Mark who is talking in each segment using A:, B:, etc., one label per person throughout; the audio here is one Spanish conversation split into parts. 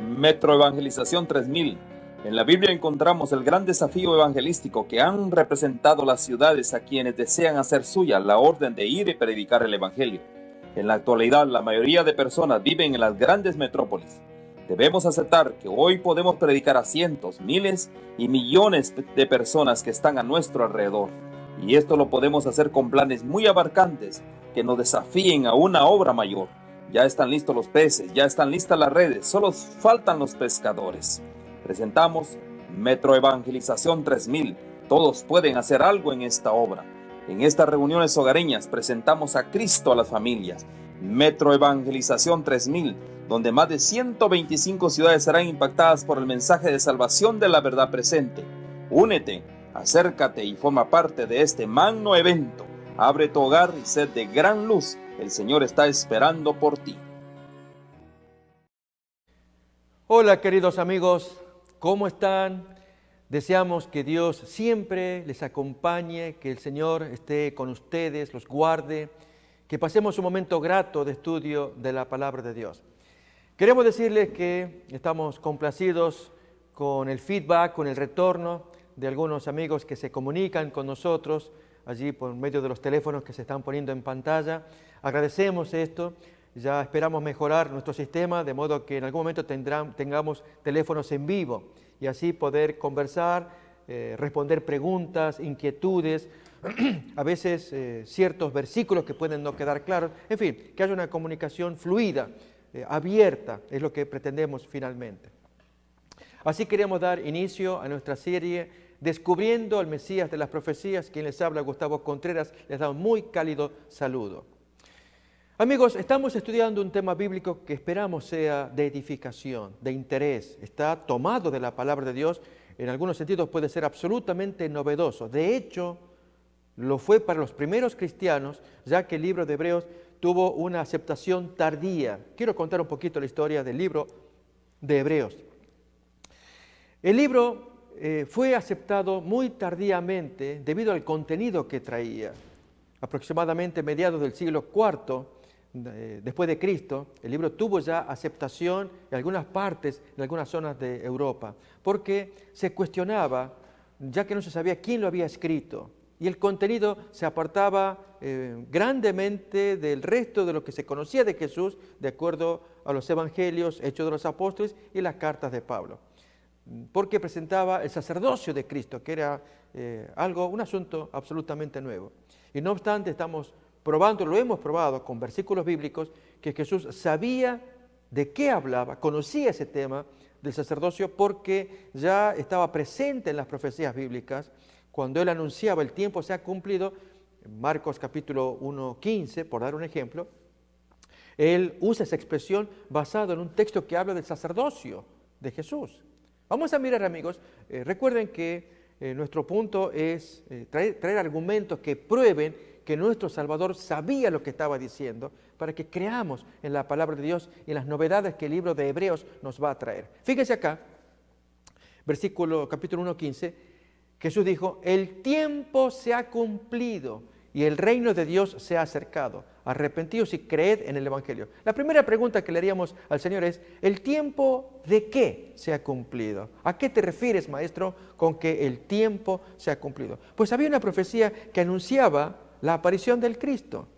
A: Metro Evangelización 3000. En la Biblia encontramos el gran desafío evangelístico que han representado las ciudades a quienes desean hacer suya la orden de ir y predicar el Evangelio. En la actualidad, la mayoría de personas viven en las grandes metrópolis. Debemos aceptar que hoy podemos predicar a cientos, miles y millones de personas que están a nuestro alrededor. Y esto lo podemos hacer con planes muy abarcantes que nos desafíen a una obra mayor. Ya están listos los peces, ya están listas las redes, solo faltan los pescadores. Presentamos Metro Evangelización 3000. Todos pueden hacer algo en esta obra. En estas reuniones hogareñas presentamos a Cristo a las familias. Metro Evangelización 3000, donde más de 125 ciudades serán impactadas por el mensaje de salvación de la verdad presente. Únete, acércate y forma parte de este magno evento. Abre tu hogar y sed de gran luz. El Señor está esperando por ti.
B: Hola queridos amigos, ¿cómo están? Deseamos que Dios siempre les acompañe, que el Señor esté con ustedes, los guarde, que pasemos un momento grato de estudio de la palabra de Dios. Queremos decirles que estamos complacidos con el feedback, con el retorno de algunos amigos que se comunican con nosotros allí por medio de los teléfonos que se están poniendo en pantalla. Agradecemos esto, ya esperamos mejorar nuestro sistema de modo que en algún momento tengamos teléfonos en vivo y así poder conversar, responder preguntas, inquietudes, a veces ciertos versículos que pueden no quedar claros, en fin, que haya una comunicación fluida, abierta, es lo que pretendemos finalmente. Así queremos dar inicio a nuestra serie Descubriendo al Mesías de las Profecías. Quien les habla, Gustavo Contreras, les da un muy cálido saludo. Amigos, estamos estudiando un tema bíblico que esperamos sea de edificación, de interés. Está tomado de la palabra de Dios, en algunos sentidos puede ser absolutamente novedoso. De hecho, lo fue para los primeros cristianos, ya que el libro de Hebreos tuvo una aceptación tardía. Quiero contar un poquito la historia del libro de Hebreos. El libro fue aceptado muy tardíamente debido al contenido que traía. Aproximadamente mediados del siglo IV después de Cristo, el libro tuvo ya aceptación en algunas partes, en algunas zonas de Europa, porque se cuestionaba, ya que no se sabía quién lo había escrito, y el contenido se apartaba grandemente del resto de lo que se conocía de Jesús, de acuerdo a los evangelios, Hechos de los Apóstoles y las cartas de Pablo, porque presentaba el sacerdocio de Cristo, que era un asunto absolutamente nuevo. Y no obstante, lo hemos probado con versículos bíblicos, que Jesús sabía de qué hablaba, conocía ese tema del sacerdocio, porque ya estaba presente en las profecías bíblicas, cuando Él anunciaba el tiempo se ha cumplido, en Marcos capítulo 1:15, por dar un ejemplo, Él usa esa expresión basado en un texto que habla del sacerdocio de Jesús. Vamos a mirar, amigos, recuerden que nuestro punto es traer argumentos que prueben que nuestro Salvador sabía lo que estaba diciendo, para que creamos en la palabra de Dios y en las novedades que el libro de Hebreos nos va a traer. Fíjense acá, capítulo 1:15, Jesús dijo: el tiempo se ha cumplido y el reino de Dios se ha acercado. Arrepentíos y creed en el Evangelio. La primera pregunta que le haríamos al Señor es: ¿el tiempo de qué se ha cumplido? ¿A qué te refieres, maestro, con que el tiempo se ha cumplido? Pues había una profecía que anunciaba la aparición del Cristo,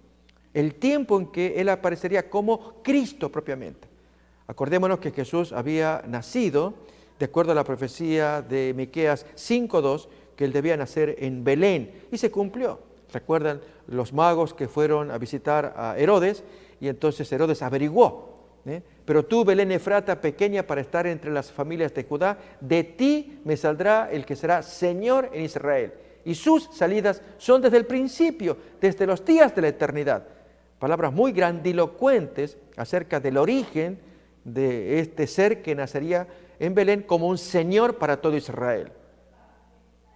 B: el tiempo en que Él aparecería como Cristo propiamente. Acordémonos que Jesús había nacido, de acuerdo a la profecía de Miqueas 5:2, que Él debía nacer en Belén, y se cumplió. ¿Recuerdan los magos que fueron a visitar a Herodes? Y entonces Herodes averiguó, pero tú, Belén Efrata, pequeña para estar entre las familias de Judá, de ti me saldrá el que será Señor en Israel. Y sus salidas son desde el principio, desde los días de la eternidad. Palabras muy grandilocuentes acerca del origen de este ser que nacería en Belén como un Señor para todo Israel.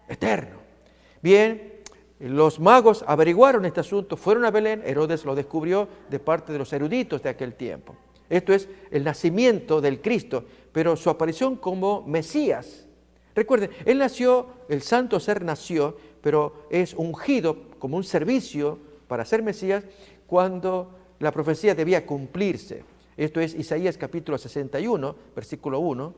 B: Eterno. Bien, los magos averiguaron este asunto, fueron a Belén, Herodes lo descubrió de parte de los eruditos de aquel tiempo. Esto es el nacimiento del Cristo, pero su aparición como Mesías. Recuerden, el santo ser nació, pero es ungido como un servicio para ser Mesías cuando la profecía debía cumplirse. Esto es Isaías capítulo 61, versículo 1.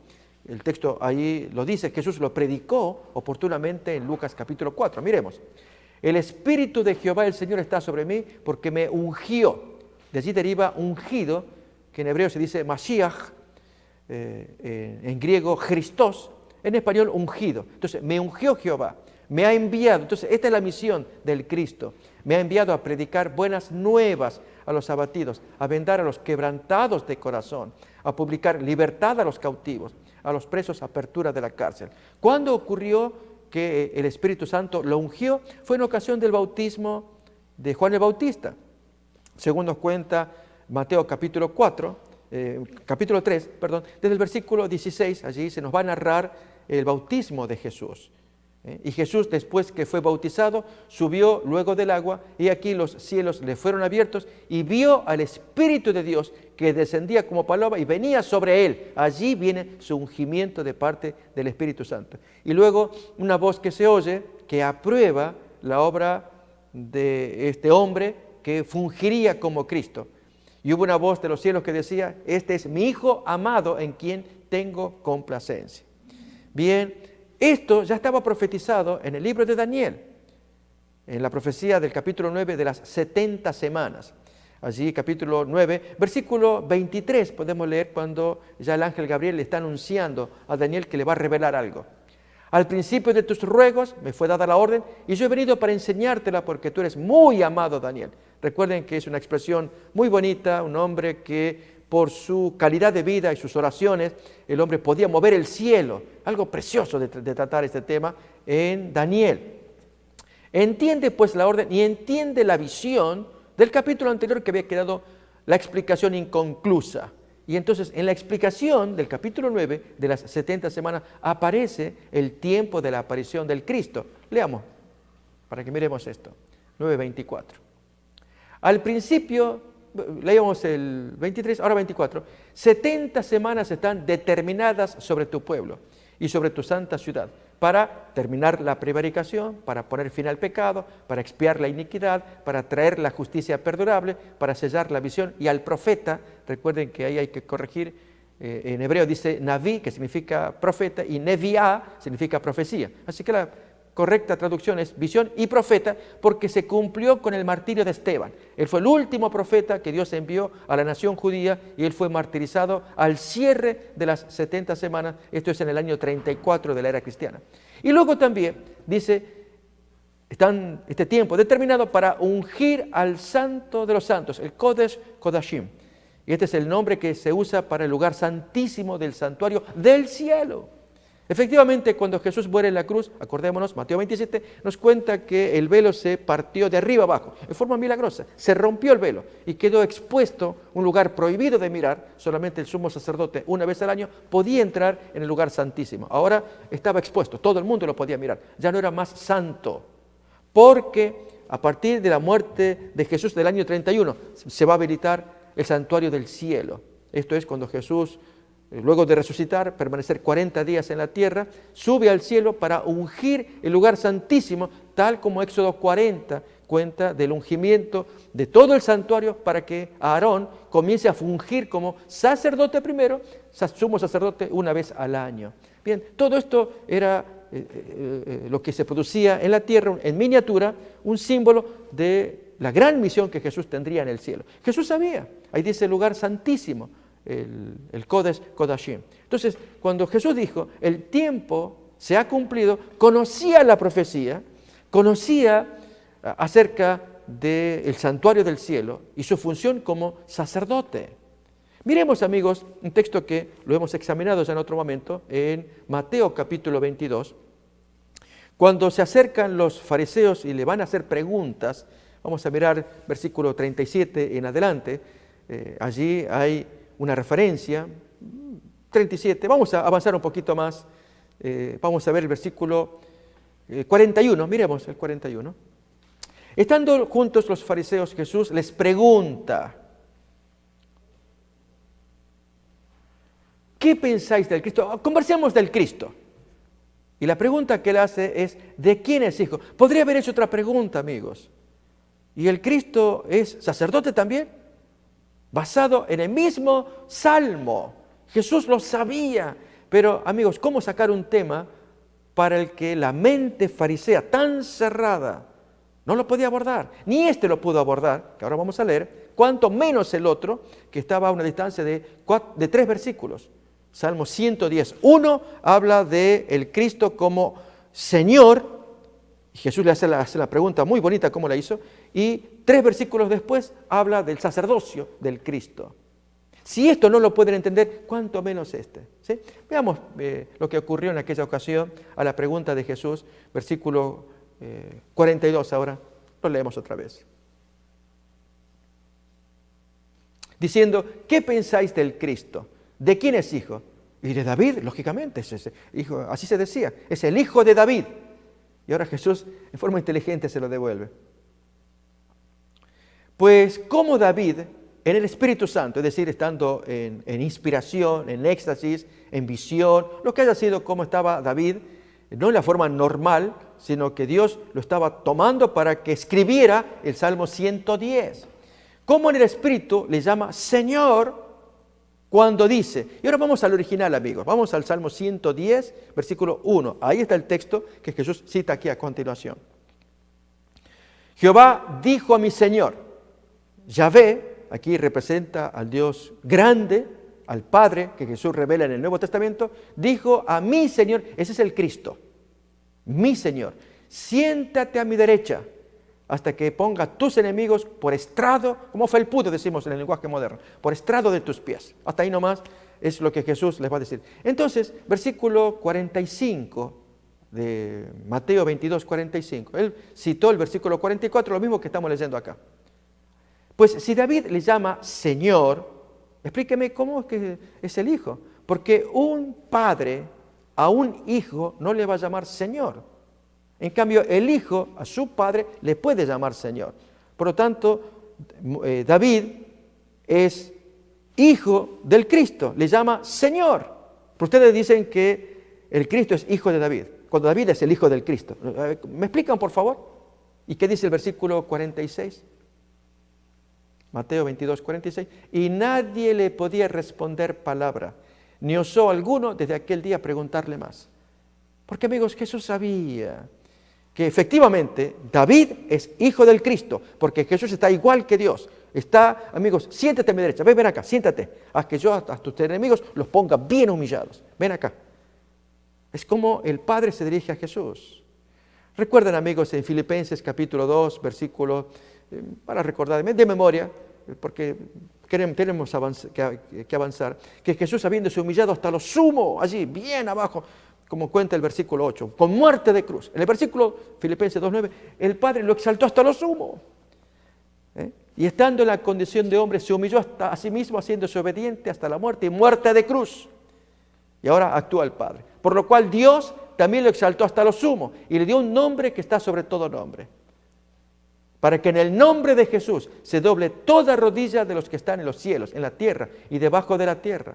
B: El texto ahí lo dice, Jesús lo predicó oportunamente en Lucas capítulo 4. Miremos. El Espíritu de Jehová el Señor está sobre mí porque me ungió. De allí deriva ungido, que en hebreo se dice Mashiach, en griego Christos, en español ungido. Entonces, me ungió Jehová, me ha enviado. Entonces, esta es la misión del Cristo. Me ha enviado a predicar buenas nuevas a los abatidos, a vendar a los quebrantados de corazón, a publicar libertad a los cautivos, a los presos apertura de la cárcel. ¿Cuándo ocurrió que el Espíritu Santo lo ungió? Fue en ocasión del bautismo de Juan el Bautista. Según nos cuenta Mateo capítulo 3, desde el versículo 16, allí se nos va a narrar el bautismo de Jesús. Y Jesús, después que fue bautizado, subió luego del agua, y aquí los cielos le fueron abiertos, y vio al Espíritu de Dios que descendía como paloma y venía sobre él. Allí viene su ungimiento de parte del Espíritu Santo. Y luego una voz que se oye, que aprueba la obra de este hombre que fungiría como Cristo. Y hubo una voz de los cielos que decía: este es mi Hijo amado en quien tengo complacencia. Bien, esto ya estaba profetizado en el libro de Daniel, en la profecía del capítulo 9 de las 70 semanas. Allí, capítulo 9, versículo 23, podemos leer cuando ya el ángel Gabriel le está anunciando a Daniel que le va a revelar algo. Al principio de tus ruegos me fue dada la orden y yo he venido para enseñártela porque tú eres muy amado, Daniel. Recuerden que es una expresión muy bonita, un hombre que por su calidad de vida y sus oraciones, el hombre podía mover el cielo. Algo precioso de tratar este tema en Daniel. Entiende pues la orden y entiende la visión del capítulo anterior que había quedado la explicación inconclusa. Y entonces en la explicación del capítulo 9 de las 70 semanas aparece el tiempo de la aparición del Cristo. Leamos para que miremos esto. 9:24. Al principio, leíamos el 23, ahora 24. 70 semanas están determinadas sobre tu pueblo y sobre tu santa ciudad para terminar la prevaricación, para poner fin al pecado, para expiar la iniquidad, para traer la justicia perdurable, para sellar la visión y al profeta. Recuerden que ahí hay que corregir, en hebreo dice Naví, que significa profeta, y Neviá significa profecía. Así que la correcta traducción es visión y profeta, porque se cumplió con el martirio de Esteban. Él fue el último profeta que Dios envió a la nación judía y él fue martirizado al cierre de las 70 semanas. Esto es en el año 34 de la era cristiana. Y luego también dice, están este tiempo determinado para ungir al santo de los santos, el Kodesh Kodashim. Y este es el nombre que se usa para el lugar santísimo del santuario del cielo. Efectivamente, cuando Jesús muere en la cruz, acordémonos, Mateo 27, nos cuenta que el velo se partió de arriba abajo, en forma milagrosa. Se rompió el velo y quedó expuesto un lugar prohibido de mirar. Solamente el sumo sacerdote, una vez al año, podía entrar en el lugar santísimo. Ahora estaba expuesto, todo el mundo lo podía mirar. Ya no era más santo, porque a partir de la muerte de Jesús del año 31, se va a habilitar el santuario del cielo. Esto es cuando Jesús, luego de resucitar, permanecer 40 días en la tierra, sube al cielo para ungir el lugar santísimo, tal como Éxodo 40 cuenta del ungimiento de todo el santuario para que Aarón comience a fungir como sacerdote primero, sumo sacerdote una vez al año. Bien, todo esto era lo que se producía en la tierra, en miniatura, un símbolo de la gran misión que Jesús tendría en el cielo. Jesús sabía, ahí dice el lugar santísimo, el Kodesh Kodashim. Entonces, cuando Jesús dijo, el tiempo se ha cumplido, conocía la profecía, conocía acerca del santuario del cielo y su función como sacerdote. Miremos, amigos, un texto que lo hemos examinado ya en otro momento, en Mateo capítulo 22. Cuando se acercan los fariseos y le van a hacer preguntas, vamos a mirar versículo 37 en adelante, allí hay una referencia, 37, vamos a avanzar un poquito más, vamos a ver el versículo 41, miremos el 41. Estando juntos los fariseos, Jesús les pregunta, ¿qué pensáis del Cristo? Conversemos del Cristo. Y la pregunta que él hace es, ¿de quién es hijo? Podría haber hecho otra pregunta, amigos. ¿Y el Cristo es sacerdote también? basado en el mismo salmo. Jesús lo sabía. Pero, amigos, ¿cómo sacar un tema para el que la mente farisea tan cerrada no lo podía abordar? Ni este lo pudo abordar, que ahora vamos a leer, cuanto menos el otro, que estaba a una distancia de 3 versículos. Salmo 110. Uno habla de el Cristo como Señor, y Jesús le hace la pregunta muy bonita cómo la hizo, y 3 versículos después habla del sacerdocio del Cristo. Si esto no lo pueden entender, cuánto menos este. ¿Sí? Veamos lo que ocurrió en aquella ocasión a la pregunta de Jesús, versículo 42 ahora, lo leemos otra vez. Diciendo, ¿qué pensáis del Cristo? ¿De quién es hijo? Y de David, lógicamente, es ese hijo, así se decía, es el hijo de David. Y ahora Jesús, en forma inteligente, se lo devuelve. Pues como David, en el Espíritu Santo, es decir, estando en inspiración, en éxtasis, en visión, lo que haya sido como estaba David, no en la forma normal, sino que Dios lo estaba tomando para que escribiera el Salmo 110. Como en el Espíritu le llama Señor cuando dice, y ahora vamos al original, amigos, vamos al Salmo 110, versículo 1, ahí está el texto que Jesús cita aquí a continuación. Jehová dijo a mi Señor, Yahvé, aquí representa al Dios grande, al Padre, que Jesús revela en el Nuevo Testamento, dijo a mi Señor, ese es el Cristo, mi Señor, siéntate a mi derecha, hasta que ponga tus enemigos por estrado, como felpudo decimos en el lenguaje moderno, por estrado de tus pies. Hasta ahí nomás es lo que Jesús les va a decir. Entonces, versículo 45 de Mateo 22, 45. Él citó el versículo 44, lo mismo que estamos leyendo acá. Pues si David le llama Señor, explíqueme cómo es que es el Hijo. Porque un padre a un hijo no le va a llamar Señor. En cambio, el Hijo a su Padre le puede llamar Señor. Por lo tanto, David es hijo del Cristo, le llama Señor. Pero ustedes dicen que el Cristo es hijo de David, cuando David es el hijo del Cristo. ¿Me explican, por favor? ¿Y qué dice el versículo 46? Mateo 22, 46. Y nadie le podía responder palabra, ni osó alguno desde aquel día preguntarle más. Porque, amigos, Jesús sabía que efectivamente David es hijo del Cristo, porque Jesús está igual que Dios. Está, amigos, siéntate a mi derecha, ven acá, siéntate, haz que yo a tus enemigos los ponga bien humillados. Ven acá. Es como el Padre se dirige a Jesús. Recuerden, amigos, en Filipenses capítulo 2, versículo, para recordar de memoria, porque tenemos que avanzar, que Jesús habiéndose humillado hasta lo sumo, allí, bien abajo, como cuenta el versículo 8, con muerte de cruz. En el versículo Filipenses 2.9, el Padre lo exaltó hasta lo sumo. Y estando en la condición de hombre, se humilló hasta a sí mismo, haciéndose obediente hasta la muerte y muerte de cruz. Y ahora actúa el Padre. Por lo cual Dios también lo exaltó hasta lo sumo y le dio un nombre que está sobre todo nombre. Para que en el nombre de Jesús se doble toda rodilla de los que están en los cielos, en la tierra y debajo de la tierra.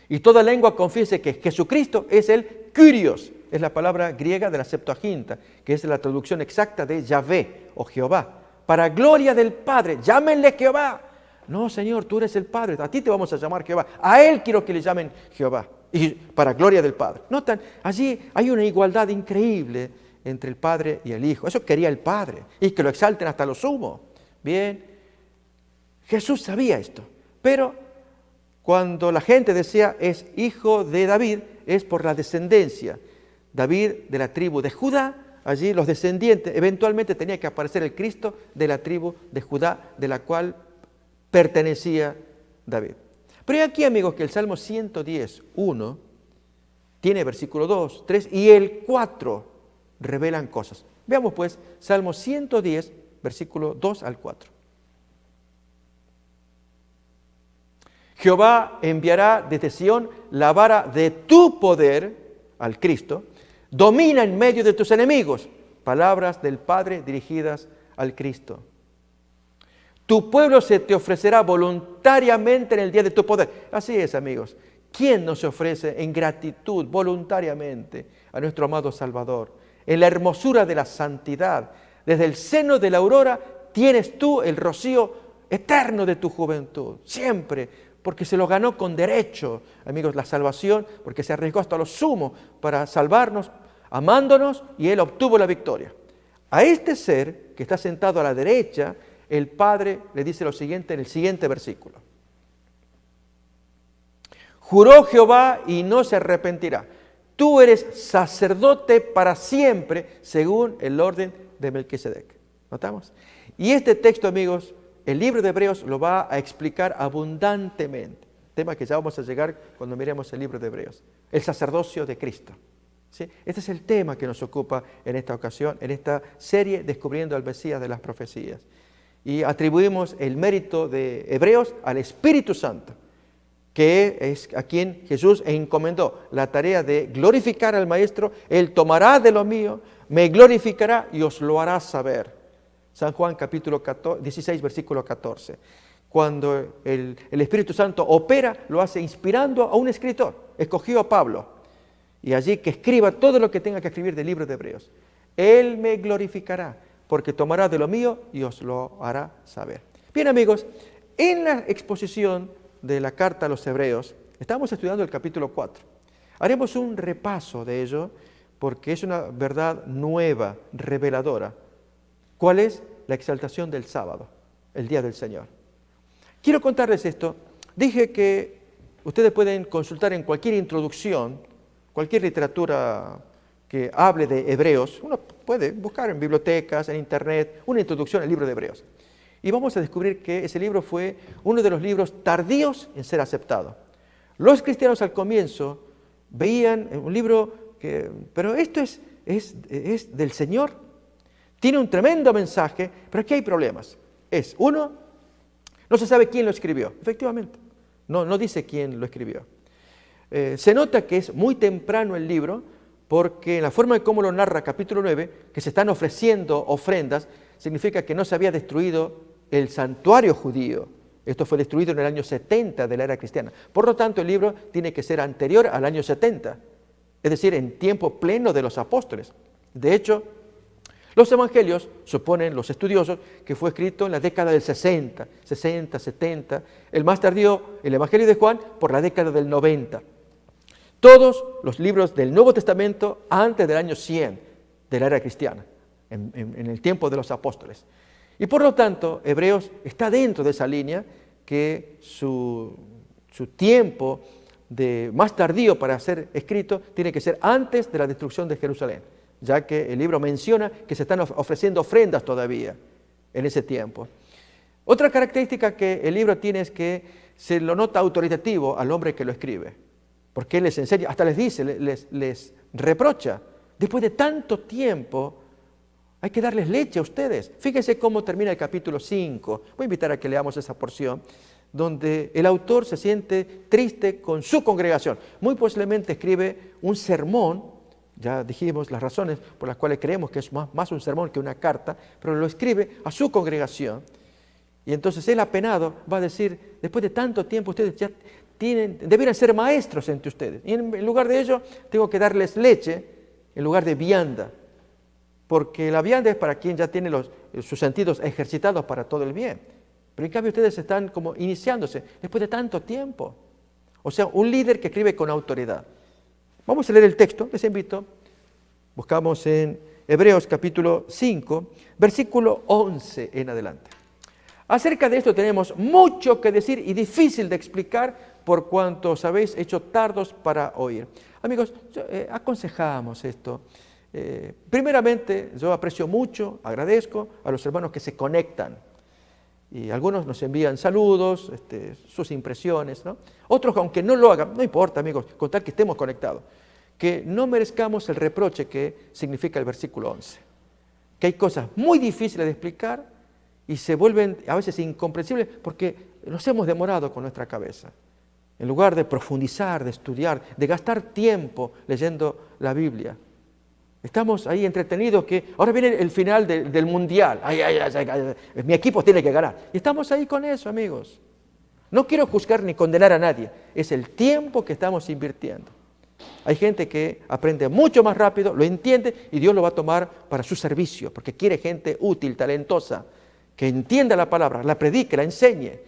B: Y toda lengua confiese que Jesucristo es el Kyrios, es la palabra griega de la Septuaginta, que es la traducción exacta de Yahvé o Jehová. Para gloria del Padre, llámenle Jehová. No, Señor, tú eres el Padre, a ti te vamos a llamar Jehová. A Él quiero que le llamen Jehová. Y para gloria del Padre. Notan, allí hay una igualdad increíble entre el Padre y el Hijo. Eso quería el Padre. Y que lo exalten hasta lo sumo. Bien, Jesús sabía esto. Pero cuando la gente decía es hijo de David, es por la descendencia. David de la tribu de Judá, allí los descendientes, eventualmente tenía que aparecer el Cristo de la tribu de Judá, de la cual pertenecía David. Pero aquí, amigos, que el Salmo 110, 1, tiene versículo 2, 3 y el 4 revelan cosas. Veamos pues, Salmo 110, versículo 2 al 4. Jehová enviará desde Sión la vara de tu poder al Cristo, domina en medio de tus enemigos. Palabras del Padre dirigidas al Cristo. Tu pueblo se te ofrecerá voluntariamente en el día de tu poder. Así es, amigos. ¿Quién no se ofrece en gratitud voluntariamente a nuestro amado Salvador? En la hermosura de la santidad. Desde el seno de la aurora tienes tú el rocío eterno de tu juventud, siempre, porque se lo ganó con derecho, amigos, la salvación, porque se arriesgó hasta lo sumo para salvarnos, amándonos, y Él obtuvo la victoria. A este ser que está sentado a la derecha, el Padre le dice lo siguiente en el siguiente versículo. Juró Jehová y no se arrepentirá. Tú eres sacerdote para siempre, según el orden de Melquisedec. ¿Notamos? Y este texto, amigos, el libro de Hebreos lo va a explicar abundantemente. Tema que ya vamos a llegar cuando miremos el libro de Hebreos. El sacerdocio de Cristo. ¿Sí? Este es el tema que nos ocupa en esta ocasión, en esta serie Descubriendo al Mesías de las Profecías. Y atribuimos el mérito de Hebreos al Espíritu Santo, que es a quien Jesús encomendó la tarea de glorificar al Maestro. Él tomará de lo mío, me glorificará y os lo hará saber. San Juan capítulo 16, versículo 14. Cuando el Espíritu Santo opera, lo hace inspirando a un escritor. Escogió a Pablo. Y allí que escriba todo lo que tenga que escribir del libro de Hebreos. Él me glorificará, porque tomará de lo mío y os lo hará saber. Bien, amigos, en la exposición de la carta a los Hebreos, estamos estudiando el capítulo 4. Haremos un repaso de ello, porque es una verdad nueva, reveladora. ¿Cuál es? La exaltación del sábado, el día del Señor. Quiero contarles esto. Dije que ustedes pueden consultar en cualquier introducción, cualquier literatura que hable de Hebreos. Uno puede buscar en bibliotecas, en internet, una introducción al libro de Hebreos. Y vamos a descubrir que ese libro fue uno de los libros tardíos en ser aceptado. Los cristianos al comienzo veían un libro pero esto es del Señor. Tiene un tremendo mensaje, pero aquí hay problemas. Uno, no se sabe quién lo escribió. Efectivamente, no dice quién lo escribió. Se nota que es muy temprano el libro, porque en la forma en cómo lo narra capítulo 9, que se están ofreciendo ofrendas, significa que no se había destruido el santuario judío. Esto fue destruido en el año 70 de la era cristiana. Por lo tanto, el libro tiene que ser anterior al año 70, es decir, en tiempo pleno de los apóstoles. De hecho, los evangelios, suponen los estudiosos, que fue escrito en la década del 60, 70, el más tardío, el evangelio de Juan, por la década del 90. Todos los libros del Nuevo Testamento antes del año 100 de la era cristiana, en el tiempo de los apóstoles. Y por lo tanto, Hebreos está dentro de esa línea, que su tiempo más tardío para ser escrito tiene que ser antes de la destrucción de Jerusalén, ya que el libro menciona que se están ofreciendo ofrendas todavía en ese tiempo. Otra característica que el libro tiene es que se lo nota autoritativo al hombre que lo escribe, porque él les enseña, hasta les dice, les reprocha, después de tanto tiempo hay que darles leche a ustedes. Fíjense cómo termina el capítulo 5, voy a invitar a que leamos esa porción, donde el autor se siente triste con su congregación. Muy posiblemente escribe un sermón. Ya dijimos las razones por las cuales creemos que es más un sermón que una carta, pero lo escribe a su congregación. Y entonces él, apenado, va a decir, después de tanto tiempo ustedes ya debieran ser maestros entre ustedes. Y en lugar de ello, tengo que darles leche en lugar de vianda. Porque la vianda es para quien ya tiene sus sentidos ejercitados para todo el bien. Pero en cambio ustedes están como iniciándose después de tanto tiempo. O sea, un líder que escribe con autoridad. Vamos a leer el texto, les invito. Buscamos en Hebreos capítulo 5, versículo 11 en adelante. Acerca de esto tenemos mucho que decir y difícil de explicar por cuanto os habéis hecho tardos para oír. Amigos, aconsejamos esto. Primeramente, yo aprecio mucho, agradezco a los hermanos que se conectan. Y algunos nos envían saludos, sus impresiones, ¿no? Otros, aunque no lo hagan, no importa, amigos, con tal que estemos conectados, que no merezcamos el reproche que significa el versículo 11. Que hay cosas muy difíciles de explicar y se vuelven a veces incomprensibles porque nos hemos demorado con nuestra cabeza. En lugar de profundizar, de estudiar, de gastar tiempo leyendo la Biblia. Estamos ahí entretenidos que ahora viene el final del mundial. Ay, mi equipo tiene que ganar. Y estamos ahí con eso, amigos. No quiero juzgar ni condenar a nadie. Es el tiempo que estamos invirtiendo. Hay gente que aprende mucho más rápido, lo entiende y Dios lo va a tomar para su servicio, porque quiere gente útil, talentosa, que entienda la palabra, la predique, la enseñe.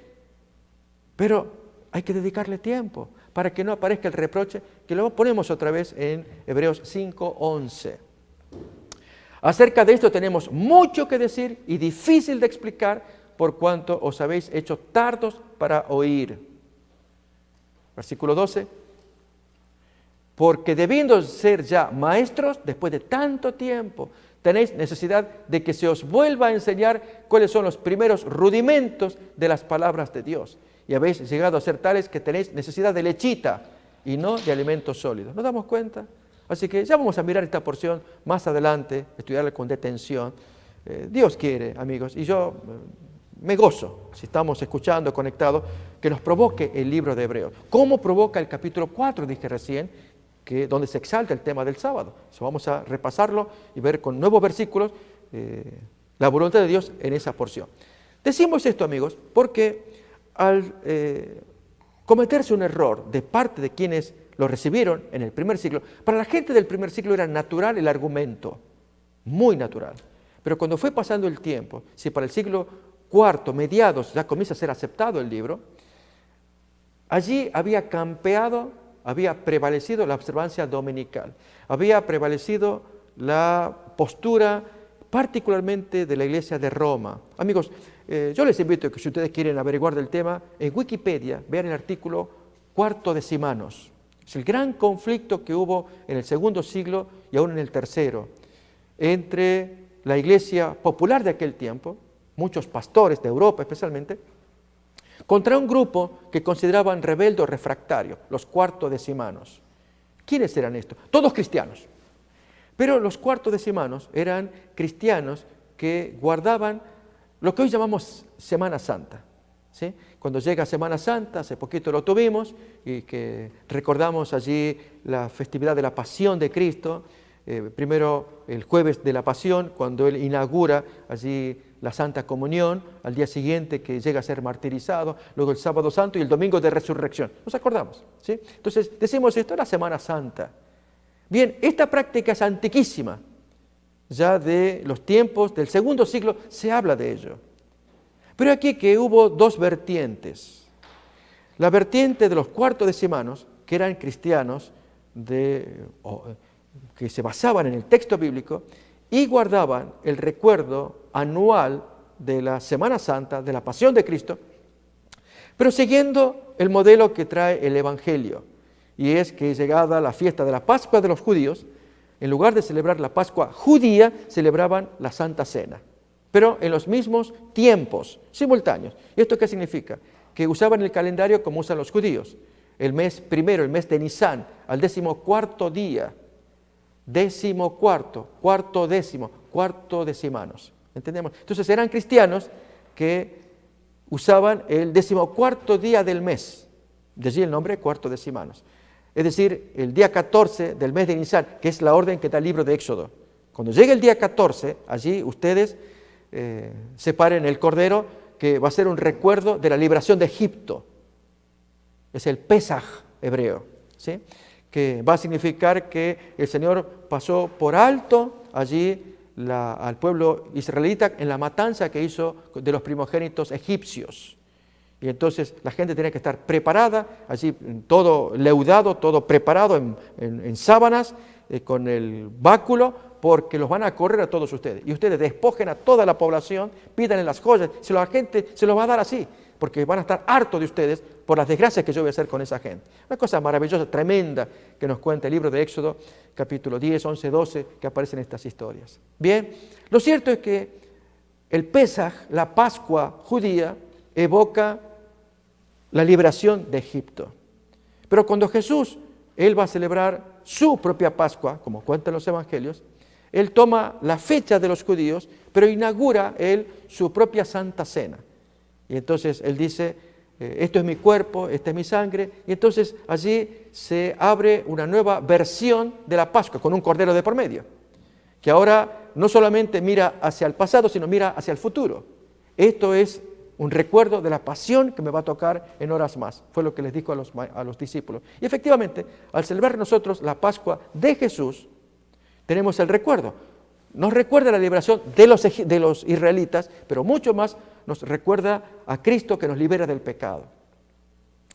B: Pero hay que dedicarle tiempo para que no aparezca el reproche, que lo ponemos otra vez en Hebreos 5:11. Acerca de esto tenemos mucho que decir y difícil de explicar, por cuanto os habéis hecho tardos para oír. Versículo 12. Porque debiendo ser ya maestros, después de tanto tiempo, tenéis necesidad de que se os vuelva a enseñar cuáles son los primeros rudimentos de las palabras de Dios. Y habéis llegado a ser tales que tenéis necesidad de lechita y no de alimentos sólidos. ¿Nos damos cuenta? Así que ya vamos a mirar esta porción más adelante, estudiarla con detención. Dios quiere, amigos, y yo me gozo, si estamos escuchando, conectados, que nos provoque el libro de Hebreos. ¿Cómo provoca el capítulo 4, dije recién, donde se exalta el tema del sábado? So, vamos a repasarlo y ver con nuevos versículos la voluntad de Dios en esa porción. Decimos esto, amigos, porque al cometerse un error de parte de quienes lo recibieron en el primer siglo, para la gente del primer siglo era natural el argumento, muy natural. Pero cuando fue pasando el tiempo, si para el siglo IV, mediados, ya comienza a ser aceptado el libro, allí había campeado, había prevalecido la observancia dominical, había prevalecido la postura particularmente de la Iglesia de Roma. Amigos, yo les invito a que si ustedes quieren averiguar del tema, en Wikipedia vean el artículo Cuartodecimanos. Es el gran conflicto que hubo en el segundo siglo y aún en el tercero, entre la Iglesia popular de aquel tiempo, muchos pastores de Europa especialmente, contra un grupo que consideraban rebelde o refractario, los cuartodecimanos. ¿Quiénes eran estos? Todos cristianos. Pero los cuartodecimanos eran cristianos que guardaban lo que hoy llamamos Semana Santa. ¿Sí? Cuando llega Semana Santa, hace poquito lo tuvimos, y que recordamos allí la festividad de la Pasión de Cristo, primero el jueves de la Pasión, cuando Él inaugura allí la Santa Comunión, al día siguiente que llega a ser martirizado, luego el Sábado Santo y el Domingo de Resurrección. ¿Nos acordamos? ¿Sí? Entonces decimos esto, la Semana Santa. Bien, esta práctica es antiquísima, ya de los tiempos del segundo siglo se habla de ello. Pero aquí que hubo dos vertientes. La vertiente de los cuartodecimanos, que eran cristianos que se basaban en el texto bíblico y guardaban el recuerdo anual de la Semana Santa, de la Pasión de Cristo, pero siguiendo el modelo que trae el Evangelio, y es que llegada la fiesta de la Pascua de los judíos, en lugar de celebrar la Pascua judía, celebraban la Santa Cena, pero en los mismos tiempos, simultáneos. ¿Y esto qué significa? Que usaban el calendario como usan los judíos, el mes primero, el mes de Nisan, al 14º día, cuartodecimanos. ¿Entendemos? Entonces eran cristianos que usaban el 14º día del mes, de allí el nombre cuartodecimanos. Es decir, el día 14 del mes de Nisan, que es la orden que da el libro de Éxodo. Cuando llegue el día 14, allí ustedes separen el cordero, que va a ser un recuerdo de la liberación de Egipto. Es el Pesaj hebreo, ¿sí? Que va a significar que el Señor pasó por alto allí al pueblo israelita en la matanza que hizo de los primogénitos egipcios. Y entonces la gente tenía que estar preparada, allí todo leudado, todo preparado en sábanas, con el báculo, porque los van a correr a todos ustedes. Y ustedes despojen a toda la población, pídanle las joyas, la gente se los va a dar así, porque van a estar hartos de ustedes por las desgracias que yo voy a hacer con esa gente. Una cosa maravillosa, tremenda, que nos cuenta el libro de Éxodo, capítulo 10, 11, 12, que aparecen estas historias. Bien, lo cierto es que el Pesaj, la Pascua judía, evoca la liberación de Egipto. Pero cuando Jesús, Él va a celebrar su propia Pascua, como cuentan los evangelios, Él toma la fecha de los judíos, pero inaugura Él su propia Santa Cena. Y entonces Él dice, esto es mi cuerpo, esta es mi sangre, y entonces allí se abre una nueva versión de la Pascua, con un cordero de por medio, que ahora no solamente mira hacia el pasado, sino mira hacia el futuro. Esto es un recuerdo de la pasión que me va a tocar en horas más. Fue lo que les dijo a los discípulos. Y efectivamente, al celebrar nosotros la Pascua de Jesús, tenemos el recuerdo. nos recuerda la liberación de los israelitas, pero mucho más nos recuerda a Cristo que nos libera del pecado.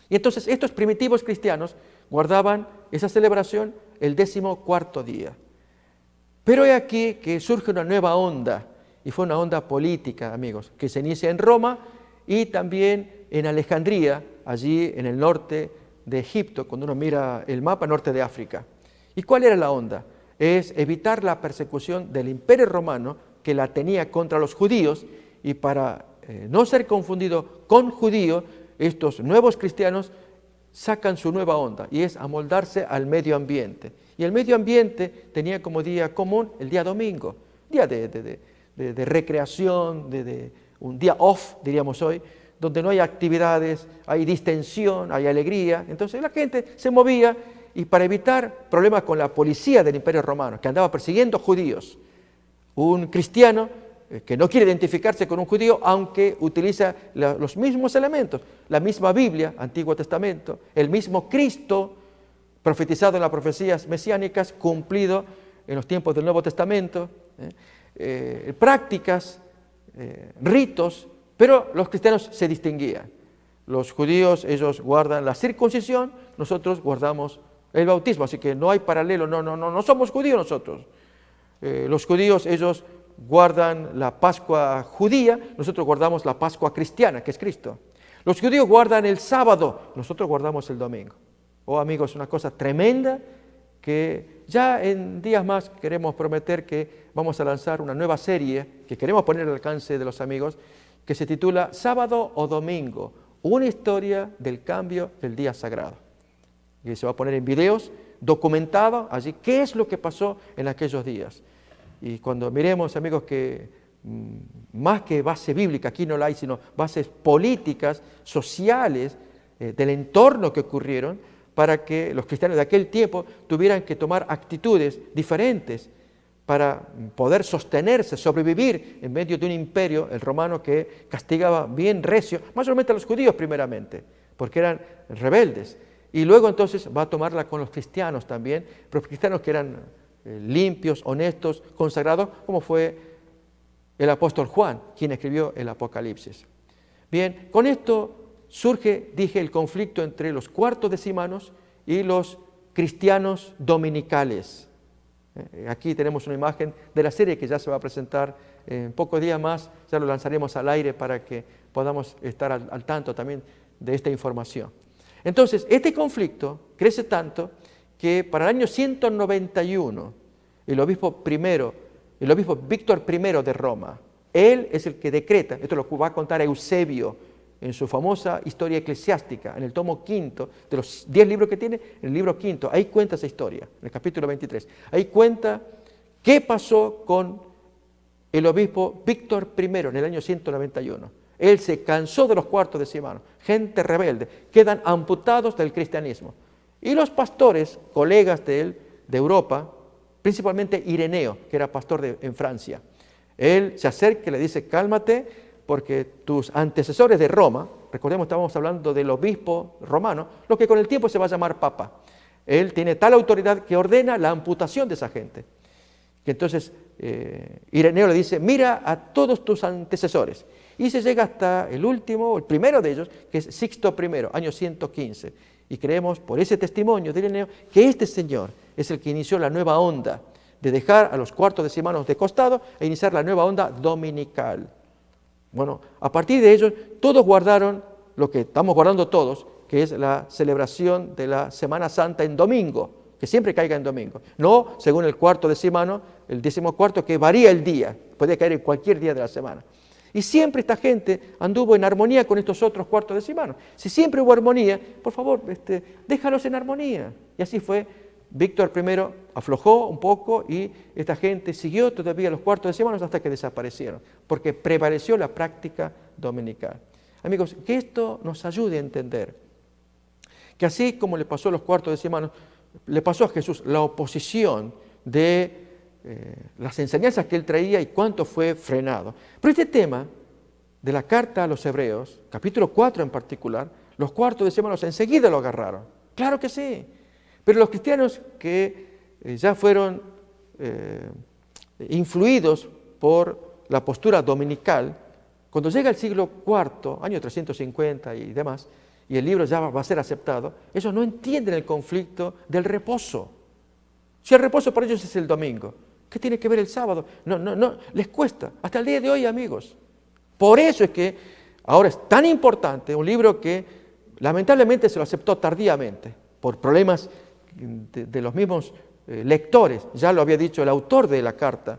B: Y entonces estos primitivos cristianos guardaban esa celebración el 14º día. Pero he aquí que surge una nueva onda, y fue una onda política, amigos, que se inicia en Roma y también en Alejandría, allí en el norte de Egipto, cuando uno mira el mapa, norte de África. ¿Y cuál era la onda? Es evitar la persecución del Imperio Romano, que la tenía contra los judíos, y para no ser confundido con judíos, estos nuevos cristianos sacan su nueva onda, y es amoldarse al medio ambiente. Y el medio ambiente tenía como día común el día domingo, día de recreación, un día off, diríamos hoy, donde no hay actividades, hay distensión, hay alegría. Entonces la gente se movía, y para evitar problemas con la policía del Imperio Romano, que andaba persiguiendo judíos, un cristiano que no quiere identificarse con un judío, aunque utiliza los mismos elementos, la misma Biblia, Antiguo Testamento, el mismo Cristo, profetizado en las profecías mesiánicas, cumplido en los tiempos del Nuevo Testamento, prácticas, ritos, pero los cristianos se distinguían. Los judíos, ellos guardan la circuncisión, nosotros guardamos el bautismo, así que no hay paralelo, no somos judíos nosotros. Los judíos, ellos guardan la Pascua judía, nosotros guardamos la Pascua cristiana, que es Cristo. Los judíos guardan el sábado, nosotros guardamos el domingo. Oh, amigos, una cosa tremenda que ya en días más queremos prometer que vamos a lanzar una nueva serie que queremos poner al alcance de los amigos, que se titula Sábado o Domingo, una historia del cambio del día sagrado. Y se va a poner en videos, documentado allí, qué es lo que pasó en aquellos días. Y cuando miremos, amigos, que más que base bíblica, aquí no la hay, sino bases políticas, sociales, del entorno que ocurrieron, para que los cristianos de aquel tiempo tuvieran que tomar actitudes diferentes para poder sostenerse, sobrevivir en medio de un imperio, el romano, que castigaba bien recio, mayormente a los judíos primeramente, porque eran rebeldes. Y luego entonces va a tomarla con los cristianos también, pero los cristianos que eran limpios, honestos, consagrados, como fue el apóstol Juan, quien escribió el Apocalipsis. Bien, con esto surge, dije, el conflicto entre los cuartodecimanos y los cristianos dominicales. Aquí tenemos una imagen de la serie que ya se va a presentar en pocos días más, ya lo lanzaremos al aire para que podamos estar al tanto también de esta información. Entonces, este conflicto crece tanto que para el año 191, el obispo Víctor I de Roma, él es el que decreta, esto lo va a contar Eusebio en su famosa Historia Eclesiástica, en el tomo 5, de los 10 libros que tiene, en el libro 5, ahí cuenta esa historia, en el capítulo 23. Ahí cuenta qué pasó con el obispo Víctor I en el año 191. Él se cansó de los cuartodecimanos, gente rebelde, quedan amputados del cristianismo. Y los pastores, colegas de él, de Europa, principalmente Ireneo, que era pastor en Francia, él se acerca y le dice, cálmate, porque tus antecesores de Roma, recordemos, estábamos hablando del obispo romano, lo que con el tiempo se va a llamar papa. Él tiene tal autoridad que ordena la amputación de esa gente. Que entonces Ireneo le dice, mira a todos tus antecesores. Y se llega hasta el último, el primero de ellos, que es Sixto I, año 115. Y creemos, por ese testimonio de Ireneo, que este señor es el que inició la nueva onda de dejar a los cuartodecimanos de costado e iniciar la nueva onda dominical. Bueno, a partir de ellos, todos guardaron lo que estamos guardando todos, que es la celebración de la Semana Santa en domingo, que siempre caiga en domingo. No según el cuartodecimano, el 14º, que varía el día, puede caer en cualquier día de la semana. Y siempre esta gente anduvo en armonía con estos otros cuartodecimanos. Si siempre hubo armonía, por favor, déjalos en armonía. Y así fue. Víctor I aflojó un poco y esta gente siguió todavía los cuartodecimanos hasta que desaparecieron, porque prevaleció la práctica dominical. Amigos, que esto nos ayude a entender que así como le pasó a los cuartodecimanos, le pasó a Jesús la oposición de las enseñanzas que él traía y cuánto fue frenado. Pero este tema de la carta a los Hebreos, capítulo 4 en particular, los cuartodecimanos enseguida lo agarraron. Claro que sí. Pero los cristianos que ya fueron influidos por la postura dominical, cuando llega el siglo IV, año 350 y demás, y el libro ya va a ser aceptado, ellos no entienden el conflicto del reposo. Si el reposo para ellos es el domingo, ¿qué tiene que ver el sábado? No, les cuesta. Hasta el día de hoy, amigos. Por eso es que ahora es tan importante un libro que lamentablemente se lo aceptó tardíamente, por problemas de los mismos lectores. Ya lo había dicho el autor de la carta,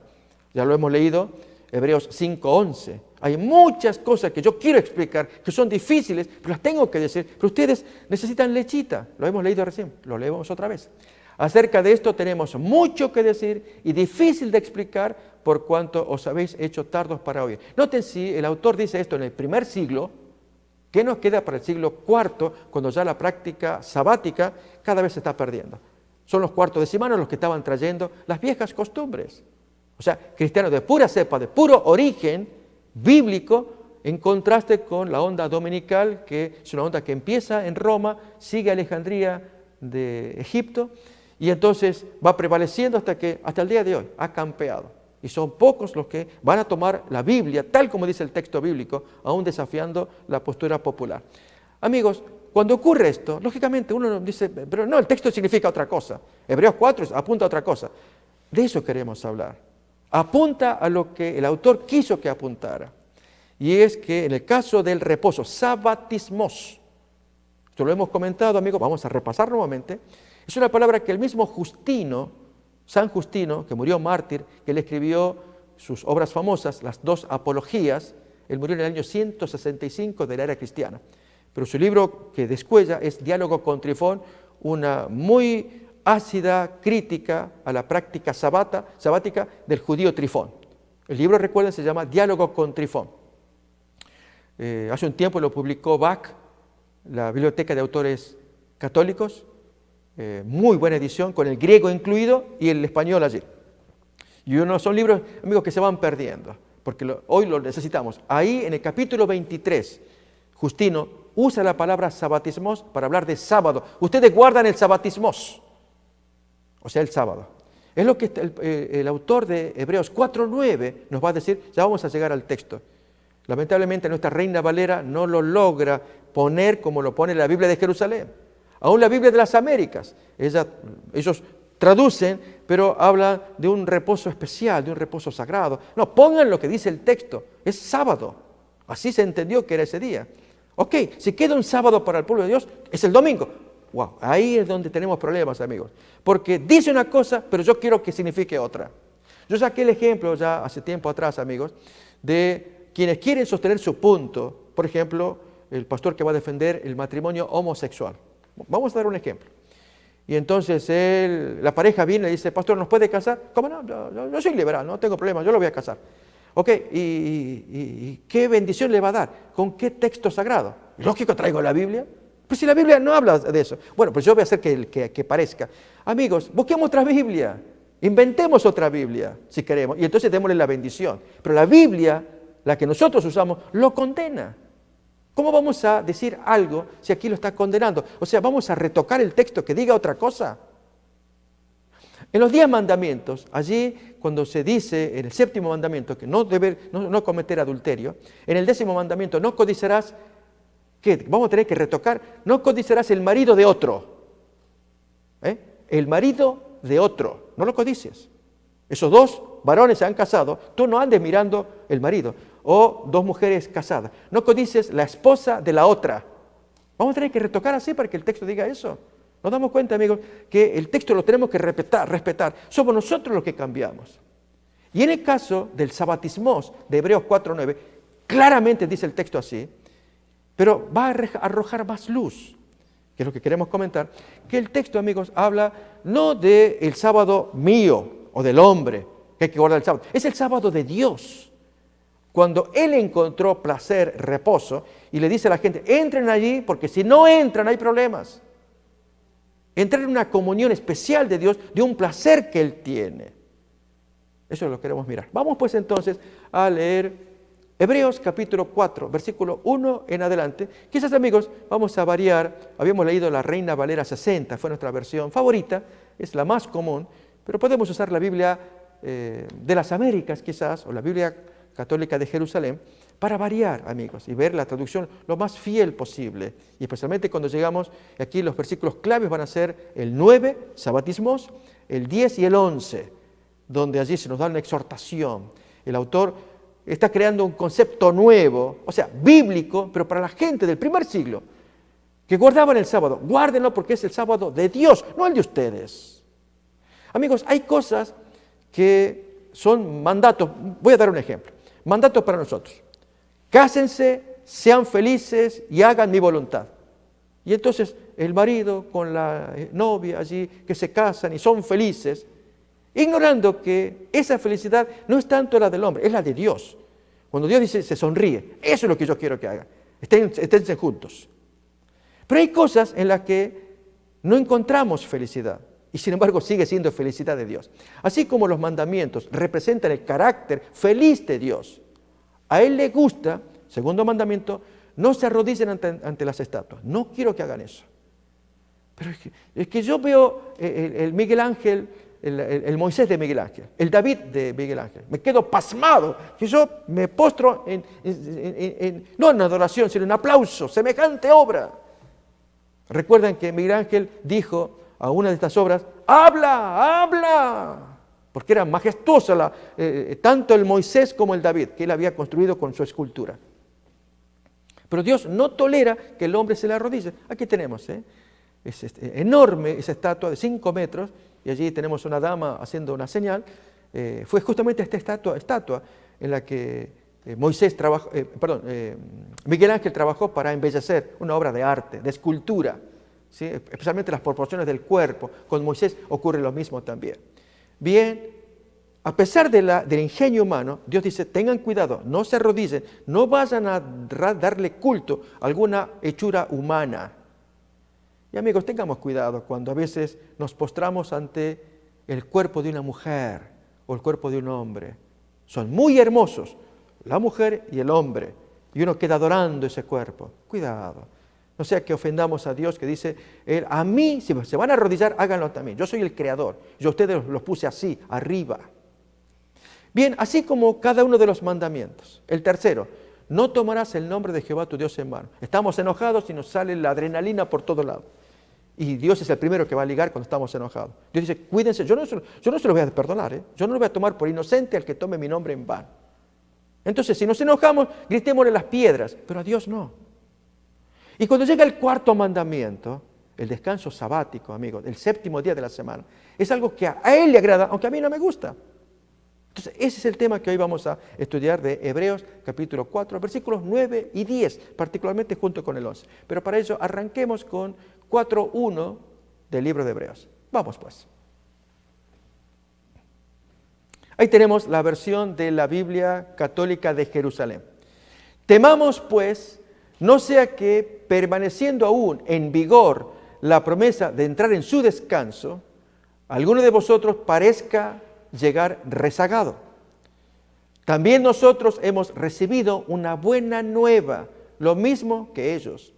B: ya lo hemos leído, Hebreos 5:11. Hay muchas cosas que yo quiero explicar, que son difíciles, pero las tengo que decir, pero ustedes necesitan lechita. Lo hemos leído recién, lo leemos otra vez. Acerca de esto tenemos mucho que decir y difícil de explicar por cuanto os habéis hecho tardos para oír. Noten si el autor dice esto en el primer siglo, ¿qué nos queda para el siglo IV, cuando ya la práctica sabática cada vez se está perdiendo? Son los cuartodecimanos los que estaban trayendo las viejas costumbres. O sea, cristianos de pura cepa, de puro origen bíblico, en contraste con la onda dominical, que es una onda que empieza en Roma, sigue a Alejandría de Egipto, y entonces va prevaleciendo hasta el día de hoy, ha campeado. Y son pocos los que van a tomar la Biblia, tal como dice el texto bíblico, aún desafiando la postura popular. Amigos, cuando ocurre esto, lógicamente uno dice, pero no, el texto significa otra cosa. Hebreos 4 apunta a otra cosa. De eso queremos hablar. Apunta a lo que el autor quiso que apuntara. Y es que en el caso del reposo, sabatismos, esto lo hemos comentado, amigos, vamos a repasar nuevamente. Es una palabra que el mismo Justino, San Justino, que murió mártir, que le escribió sus obras famosas, las dos apologías, él murió en el año 165 de la era cristiana. Pero su libro que descuella es Diálogo con Trifón, una muy ácida crítica a la práctica sabática del judío Trifón. El libro, recuerden, se llama Diálogo con Trifón. Hace un tiempo lo publicó Bach, la Biblioteca de Autores Católicos, muy buena edición, con el griego incluido y el español allí. Y son libros, amigos, que se van perdiendo, porque hoy lo necesitamos. Ahí, en el capítulo 23, Justino usa la palabra sabatismos para hablar de sábado. Ustedes guardan el sabatismos, o sea, el sábado. Es lo que el autor de Hebreos 4:9 nos va a decir. Ya vamos a llegar al texto. Lamentablemente nuestra Reina Valera no lo logra poner como lo pone la Biblia de Jerusalén. Aún la Biblia de las Américas, ellos traducen, pero hablan de un reposo especial, de un reposo sagrado. No, pongan lo que dice el texto, es sábado. Así se entendió que era ese día. Ok, si queda un sábado para el pueblo de Dios, es el domingo. Wow, ahí es donde tenemos problemas, amigos. Porque dice una cosa, pero yo quiero que signifique otra. Yo saqué el ejemplo ya hace tiempo atrás, amigos, de quienes quieren sostener su punto. Por ejemplo, el pastor que va a defender el matrimonio homosexual. Vamos a dar un ejemplo. Y entonces la pareja viene y dice, pastor, ¿nos puede casar? ¿Cómo no? Yo soy liberal, no tengo problema, yo lo voy a casar. Ok, ¿y qué bendición le va a dar? ¿Con qué texto sagrado? Lógico, traigo la Biblia. Pues si la Biblia no habla de eso. Bueno, pues yo voy a hacer que parezca. Amigos, busquemos otra Biblia. Inventemos otra Biblia, si queremos. Y entonces démosle la bendición. Pero la Biblia, la que nosotros usamos, lo condena. ¿Cómo vamos a decir algo si aquí lo está condenando? O sea, ¿vamos a retocar el texto que diga otra cosa? En los 10 mandamientos, allí cuando se dice en el 7º mandamiento que no cometer adulterio, en el 10º mandamiento no codiciarás, ¿qué? Vamos a tener que retocar, no codiciarás el marido de otro. El marido de otro, no lo codicies. Esos 2 varones se han casado, tú no andes mirando el marido. O 2 mujeres casadas. No codicies la esposa de la otra. Vamos a tener que retocar así para que el texto diga eso. Nos damos cuenta, amigos, que el texto lo tenemos que respetar. Somos nosotros los que cambiamos. Y en el caso del sabatismos de Hebreos 4:9, claramente dice el texto así, pero va a arrojar más luz, que es lo que queremos comentar, que el texto, amigos, habla no del sábado mío o del hombre, que hay que guardar el sábado, es el sábado de Dios. Cuando Él encontró placer, reposo, y le dice a la gente, entren allí, porque si no entran hay problemas. Entrar en una comunión especial de Dios, de un placer que Él tiene. Eso lo queremos mirar. Vamos pues entonces a leer Hebreos capítulo 4, versículo 1 en adelante. Quizás, amigos, vamos a variar. Habíamos leído la Reina Valera 60, fue nuestra versión favorita, es la más común, pero podemos usar la Biblia de las Américas quizás, o la Biblia Católica de Jerusalén, para variar, amigos, y ver la traducción lo más fiel posible. Y especialmente cuando llegamos, aquí los versículos claves van a ser el 9, sabatismos, el 10 y el 11, donde allí se nos da una exhortación. El autor está creando un concepto nuevo, o sea, bíblico, pero para la gente del primer siglo, que guardaban el sábado. Guárdenlo porque es el sábado de Dios, no el de ustedes. Amigos, hay cosas que son mandatos. Voy a dar un ejemplo. Mandatos para nosotros. Cásense, sean felices y hagan mi voluntad. Y entonces el marido con la novia allí que se casan y son felices, ignorando que esa felicidad no es tanto la del hombre, es la de Dios. Cuando Dios dice, se sonríe, eso es lo que yo quiero que hagan. Esténse juntos. Pero hay cosas en las que no encontramos felicidad y sin embargo sigue siendo felicidad de Dios. Así como los mandamientos representan el carácter feliz de Dios, a Él le gusta, segundo mandamiento, no se arrodillen ante las estatuas. No quiero que hagan eso. Pero es que yo veo el Miguel Ángel, el Moisés de Miguel Ángel, el David de Miguel Ángel. Me quedo pasmado, que yo me postro no en adoración, sino en aplauso, semejante obra. Recuerdan que Miguel Ángel dijo a una de estas obras, ¡habla, habla! Porque era majestuosa tanto el Moisés como el David, que él había construido con su escultura. Pero Dios no tolera que el hombre se le arrodille. Aquí tenemos, es enorme esa estatua de 5 metros, y allí tenemos una dama haciendo una señal. Fue justamente esta estatua en la que Miguel Ángel trabajó para embellecer una obra de arte, de escultura, ¿sí? Especialmente las proporciones del cuerpo. Con Moisés ocurre lo mismo también. Bien, a pesar del ingenio humano, Dios dice, tengan cuidado, no se arrodillen, no vayan a darle culto a alguna hechura humana. Y amigos, tengamos cuidado cuando a veces nos postramos ante el cuerpo de una mujer o el cuerpo de un hombre. Son muy hermosos, la mujer y el hombre, y uno queda adorando ese cuerpo. Cuidado, no sea que ofendamos a Dios, que dice, a mí, si se van a arrodillar, háganlo también. Yo soy el creador, yo a ustedes los puse así, arriba. Bien, así como cada uno de los mandamientos. El tercero, no tomarás el nombre de Jehová tu Dios en vano. Estamos enojados y nos sale la adrenalina por todo lado. Y Dios es el primero que va a ligar cuando estamos enojados. Dios dice, cuídense, yo no se los voy a perdonar, yo no lo voy a tomar por inocente al que tome mi nombre en vano. Entonces, si nos enojamos, gritémosle las piedras, pero a Dios no. Y cuando llega el cuarto mandamiento, el descanso sabático, amigos, el séptimo día de la semana, es algo que a Él le agrada, aunque a mí no me gusta. Entonces, ese es el tema que hoy vamos a estudiar de Hebreos capítulo 4, versículos 9 y 10, particularmente junto con el 11. Pero para ello arranquemos con 4.1 del libro de Hebreos. Vamos pues. Ahí tenemos la versión de la Biblia Católica de Jerusalén. Temamos pues, no sea que permaneciendo aún en vigor la promesa de entrar en su descanso, alguno de vosotros parezca llegar rezagado. También nosotros hemos recibido una buena nueva, lo mismo que ellos.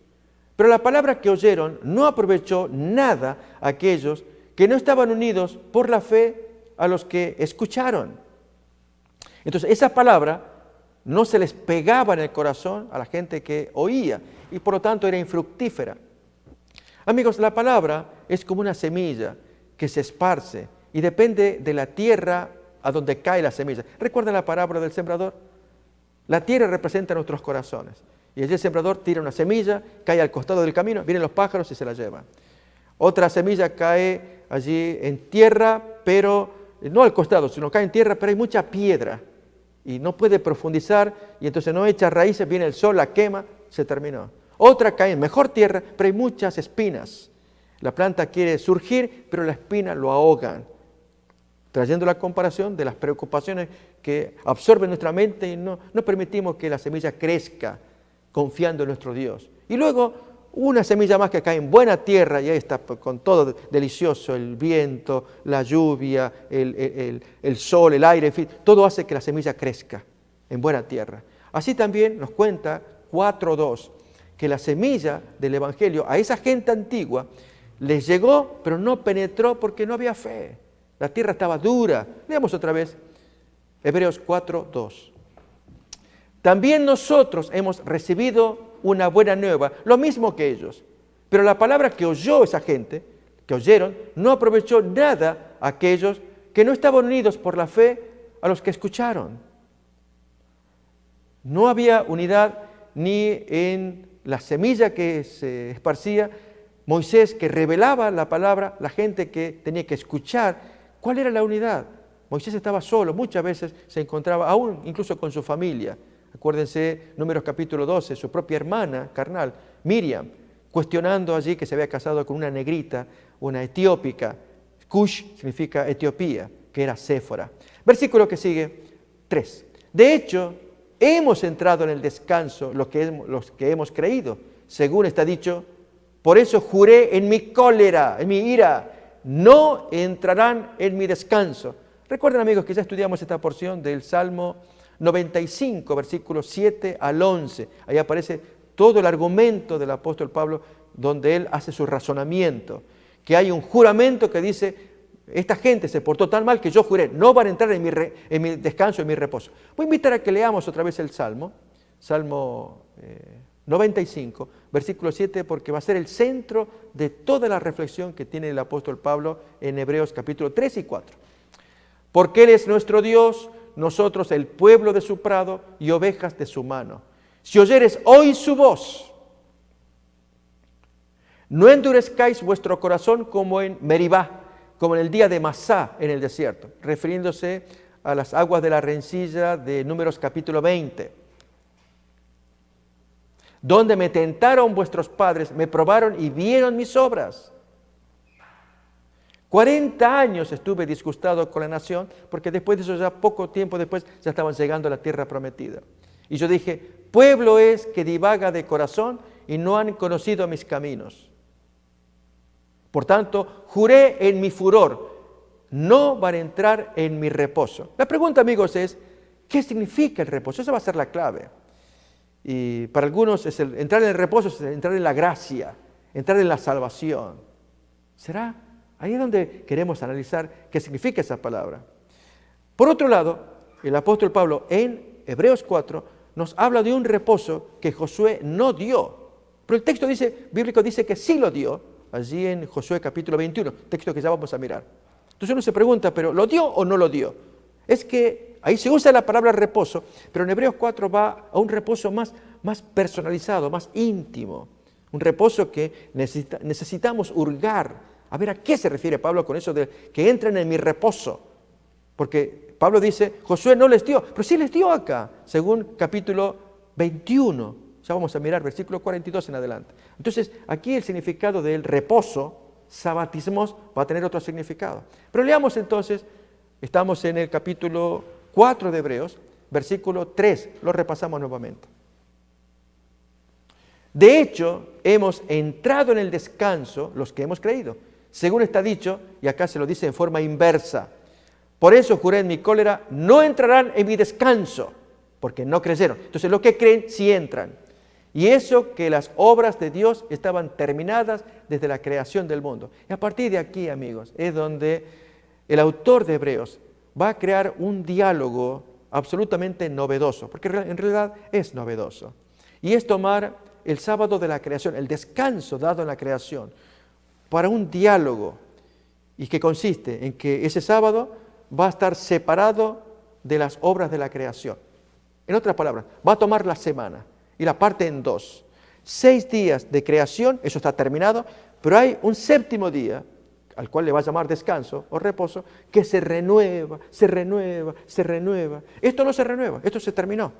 B: Pero la palabra que oyeron no aprovechó nada a aquellos que no estaban unidos por la fe a los que escucharon. Entonces, esa palabra no se les pegaba en el corazón a la gente que oía y por lo tanto era infructífera. Amigos, la palabra es como una semilla que se esparce y depende de la tierra a donde cae la semilla. ¿Recuerdan la parábola del sembrador? La tierra representa nuestros corazones. Y allí el sembrador tira una semilla, cae al costado del camino, vienen los pájaros y se la llevan. Otra semilla cae allí en tierra, pero no al costado, sino cae en tierra, pero hay mucha piedra. Y no puede profundizar, y entonces no echa raíces, viene el sol, la quema, se terminó. Otra cae en mejor tierra, pero hay muchas espinas. La planta quiere surgir, pero la espina lo ahogan. Trayendo la comparación de las preocupaciones que absorben nuestra mente y no permitimos que la semilla crezca confiando en nuestro Dios. Y luego una semilla más que cae en buena tierra y ahí está con todo delicioso, el viento, la lluvia, el sol, el aire, en fin, todo hace que la semilla crezca en buena tierra. Así también nos cuenta 4.2 que la semilla del Evangelio a esa gente antigua les llegó, pero no penetró porque no había fe. La tierra estaba dura. Leamos otra vez Hebreos 4:2. También nosotros hemos recibido una buena nueva, lo mismo que ellos. Pero la palabra que oyó esa gente, que oyeron, no aprovechó nada a aquellos que no estaban unidos por la fe a los que escucharon. No había unidad ni en la semilla que se esparcía, Moisés que revelaba la palabra, la gente que tenía que escuchar. ¿Cuál era la unidad? Moisés estaba solo, muchas veces se encontraba aún incluso con su familia. Acuérdense, Números capítulo 12, su propia hermana carnal, Miriam, cuestionando allí que se había casado con una negrita, una etiópica. Cush significa Etiopía, que era Séfora. Versículo que sigue, 3. De hecho, hemos entrado en el descanso los que hemos creído, según está dicho, por eso juré en mi cólera, en mi ira, no entrarán en mi descanso. Recuerden, amigos, que ya estudiamos esta porción del Salmo 95, versículos 7 al 11. Ahí aparece todo el argumento del apóstol Pablo, donde él hace su razonamiento, que hay un juramento que dice, esta gente se portó tan mal que yo juré, no van a entrar en mi descanso, en mi reposo. Voy a invitar a que leamos otra vez el Salmo 95, versículo 7, porque va a ser el centro de toda la reflexión que tiene el apóstol Pablo en Hebreos capítulo 3 y 4. Porque Él es nuestro Dios, nosotros el pueblo de su prado y ovejas de su mano. Si oyeres hoy su voz, no endurezcáis vuestro corazón como en Meribá, como en el día de Masá en el desierto, refiriéndose a las aguas de la rencilla de Números capítulo 20, donde me tentaron vuestros padres, me probaron y vieron mis obras. 40 años estuve disgustado con la nación, porque después de eso, ya poco tiempo después, ya estaban llegando a la tierra prometida. Y yo dije, pueblo es que divaga de corazón y no han conocido mis caminos. Por tanto, juré en mi furor, no van a entrar en mi reposo. La pregunta, amigos, es, ¿qué significa el reposo? Esa va a ser la clave. Y para algunos entrar en el reposo es entrar en la gracia, entrar en la salvación. ¿Será? Ahí es donde queremos analizar qué significa esa palabra. Por otro lado, el apóstol Pablo en Hebreos 4 nos habla de un reposo que Josué no dio. Pero el texto bíblico dice que sí lo dio, allí en Josué capítulo 21, texto que ya vamos a mirar. Entonces uno se pregunta, ¿pero lo dio o no lo dio? Es que ahí se usa la palabra reposo, pero en Hebreos 4 va a un reposo más personalizado, más íntimo. Un reposo que necesitamos hurgar. A ver, ¿a qué se refiere Pablo con eso de que entren en mi reposo? Porque Pablo dice, Josué no les dio, pero sí les dio acá, según capítulo 21. Ya vamos a mirar versículo 42 en adelante. Entonces, aquí el significado del reposo, sabatismos, va a tener otro significado. Pero leamos entonces, estamos en el capítulo 4 de Hebreos, versículo 3, lo repasamos nuevamente. De hecho, hemos entrado en el descanso los que hemos creído. Según está dicho, y acá se lo dice en forma inversa, por eso juré en mi cólera, no entrarán en mi descanso, porque no creyeron. Entonces los que creen sí entran. Y eso que las obras de Dios estaban terminadas desde la creación del mundo. Y a partir de aquí, amigos, es donde el autor de Hebreos va a crear un diálogo absolutamente novedoso, porque en realidad es novedoso. Y es tomar el sábado de la creación, el descanso dado en la creación, para un diálogo, y que consiste en que ese sábado va a estar separado de las obras de la creación. En otras palabras, va a tomar la semana y la parte en dos. 6 días de creación, eso está terminado, pero hay un séptimo día, al cual le va a llamar descanso o reposo, que se renueva, se renueva, se renueva. Esto no se renueva, esto se terminó.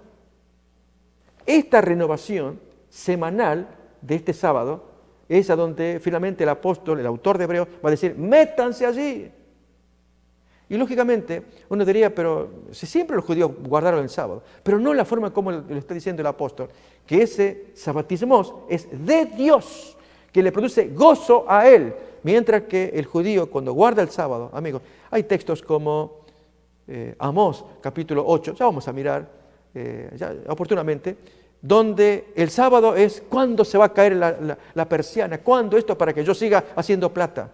B: Esta renovación semanal de este sábado es a donde finalmente el apóstol, el autor de Hebreos, va a decir, métanse allí. Y lógicamente uno diría, pero si siempre los judíos guardaron el sábado, pero no la forma como lo está diciendo el apóstol, que ese sabatismos es de Dios, que le produce gozo a Él, mientras que el judío cuando guarda el sábado, amigos, hay textos como Amós capítulo 8, ya vamos a mirar ya oportunamente, donde el sábado es cuándo se va a caer la persiana, cuándo esto para que yo siga haciendo plata.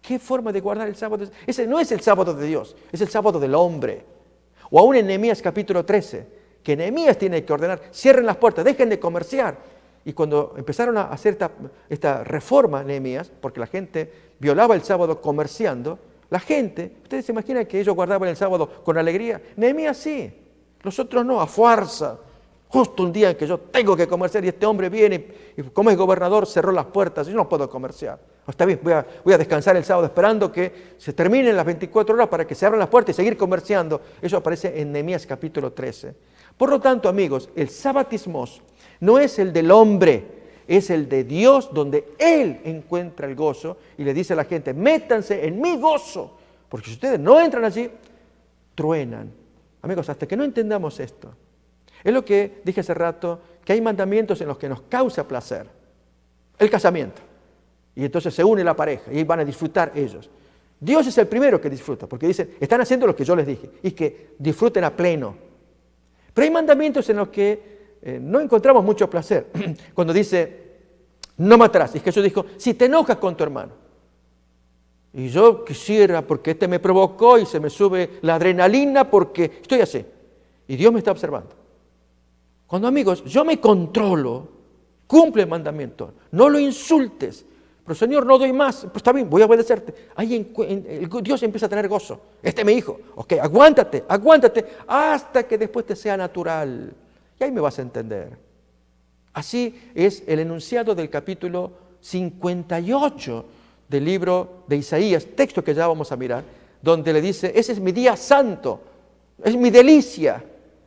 B: ¿Qué forma de guardar el sábado? Ese no es el sábado de Dios, es el sábado del hombre. O aún en Nehemías capítulo 13, que Nehemías tiene que ordenar, cierren las puertas, dejen de comerciar. Y cuando empezaron a hacer esta reforma, Nehemías, porque la gente violaba el sábado comerciando, la gente, ¿ustedes se imaginan que ellos guardaban el sábado con alegría? Nehemías sí, los otros no, a fuerza. Justo un día en que yo tengo que comerciar y este hombre viene y como es gobernador cerró las puertas, yo no puedo comerciar. Está bien, voy a descansar el sábado esperando que se terminen las 24 horas para que se abran las puertas y seguir comerciando. Eso aparece en Nehemías capítulo 13. Por lo tanto, amigos, el sabatismos no es el del hombre, es el de Dios, donde Él encuentra el gozo y le dice a la gente, métanse en mi gozo, porque si ustedes no entran allí, truenan. Amigos, hasta que no entendamos esto, es lo que dije hace rato, que hay mandamientos en los que nos causa placer. El casamiento. Y entonces se une la pareja y van a disfrutar ellos. Dios es el primero que disfruta, porque dice, están haciendo lo que yo les dije, y que disfruten a pleno. Pero hay mandamientos en los que no encontramos mucho placer. Cuando dice, no matarás. Y Jesús dijo, si te enojas con tu hermano. Y yo quisiera, porque este me provocó y se me sube la adrenalina porque estoy así. Y Dios me está observando. Cuando, amigos, yo me controlo, cumple el mandamiento, no lo insultes. Pero Señor, no doy más. Pues está bien, voy a obedecerte. Ahí Dios empieza a tener gozo. Este es mi hijo. Ok, aguántate, hasta que después te sea natural. Y ahí me vas a entender. Así es el enunciado del capítulo 58 del libro de Isaías, texto que ya vamos a mirar, donde le dice, ese es mi día santo, es mi delicia.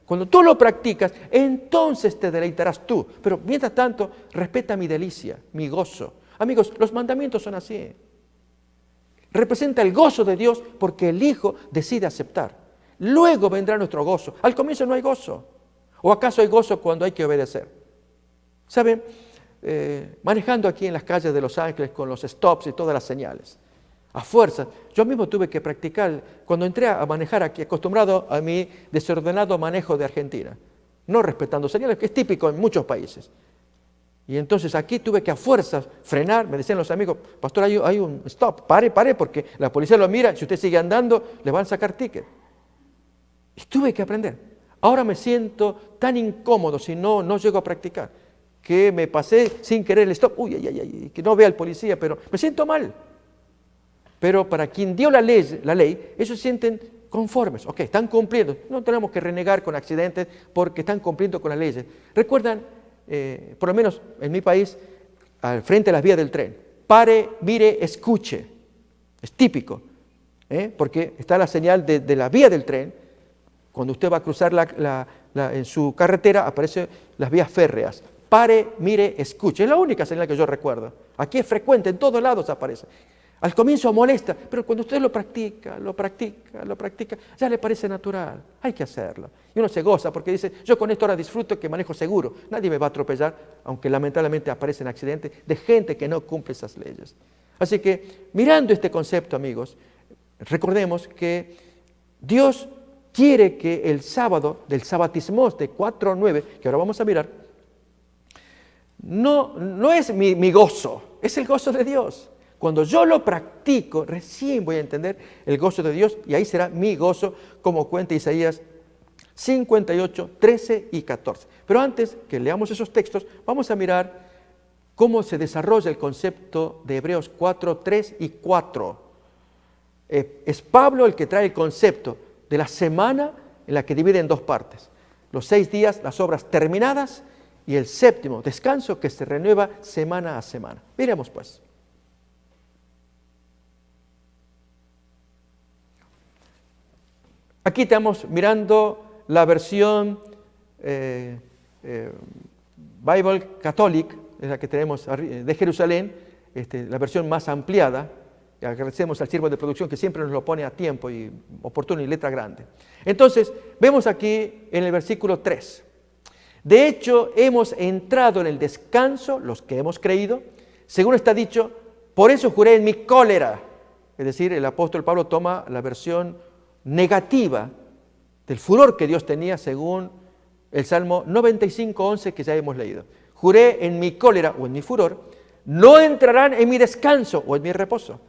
B: Cuando tú lo practicas, entonces te deleitarás tú. Pero mientras tanto, respeta mi delicia, mi gozo. Amigos, los mandamientos son así. Representa el gozo de Dios porque el Hijo decide aceptar. Luego vendrá nuestro gozo. Al comienzo no hay gozo. ¿O acaso hay gozo cuando hay que obedecer? ¿Saben? Manejando aquí en las calles de Los Ángeles con los stops y todas las señales. A fuerza. Yo mismo tuve que practicar, cuando entré a manejar aquí, acostumbrado a mi desordenado manejo de Argentina. No respetando señales, que es típico en muchos países. Y entonces aquí tuve que a fuerzas frenar, me decían los amigos, pastor, hay un stop, pare, porque la policía lo mira, si usted sigue andando, le van a sacar ticket. Y tuve que aprender. Ahora me siento tan incómodo si no llego a practicar, que me pasé sin querer el stop, que no vea el policía, pero me siento mal. Pero para quien dio la ley, ellos se sienten conformes, ok, están cumpliendo, no tenemos que renegar con accidentes porque están cumpliendo con las leyes. ¿Recuerdan? Por lo menos en mi país, al frente de las vías del tren, pare, mire, escuche, es típico, porque está la señal de la vía del tren. Cuando usted va a cruzar en su carretera, aparecen las vías férreas, pare, mire, escuche, es la única señal que yo recuerdo, aquí es frecuente, en todos lados aparece. Al comienzo molesta, pero cuando usted lo practica, ya le parece natural, hay que hacerlo. Y uno se goza porque dice, yo con esto ahora disfruto que manejo seguro, nadie me va a atropellar, aunque lamentablemente aparecen accidentes de gente que no cumple esas leyes. Así que, mirando este concepto, amigos, recordemos que Dios quiere que el sábado, del sabatismos de 4:9, que ahora vamos a mirar, no es mi gozo, es el gozo de Dios. Cuando yo lo practico, recién voy a entender el gozo de Dios y ahí será mi gozo, como cuenta Isaías 58, 13 y 14. Pero antes que leamos esos textos, vamos a mirar cómo se desarrolla el concepto de Hebreos 4, 3 y 4. Es Pablo el que trae el concepto de la semana en la que divide en dos partes. Los 6 días, las obras terminadas, y el séptimo, descanso, que se renueva semana a semana. Miremos pues. Aquí estamos mirando la versión Bible Catholic, es la que tenemos de Jerusalén, la versión más ampliada. Y agradecemos al siervo de producción que siempre nos lo pone a tiempo y oportuno y letra grande. Entonces, vemos aquí en el versículo 3. De hecho, hemos entrado en el descanso, los que hemos creído, según está dicho, por eso juré en mi cólera. Es decir, el apóstol Pablo toma la versión negativa del furor que Dios tenía según el Salmo 95:11 que ya hemos leído. Juré en mi cólera o en mi furor, no entrarán en mi descanso o en mi reposo.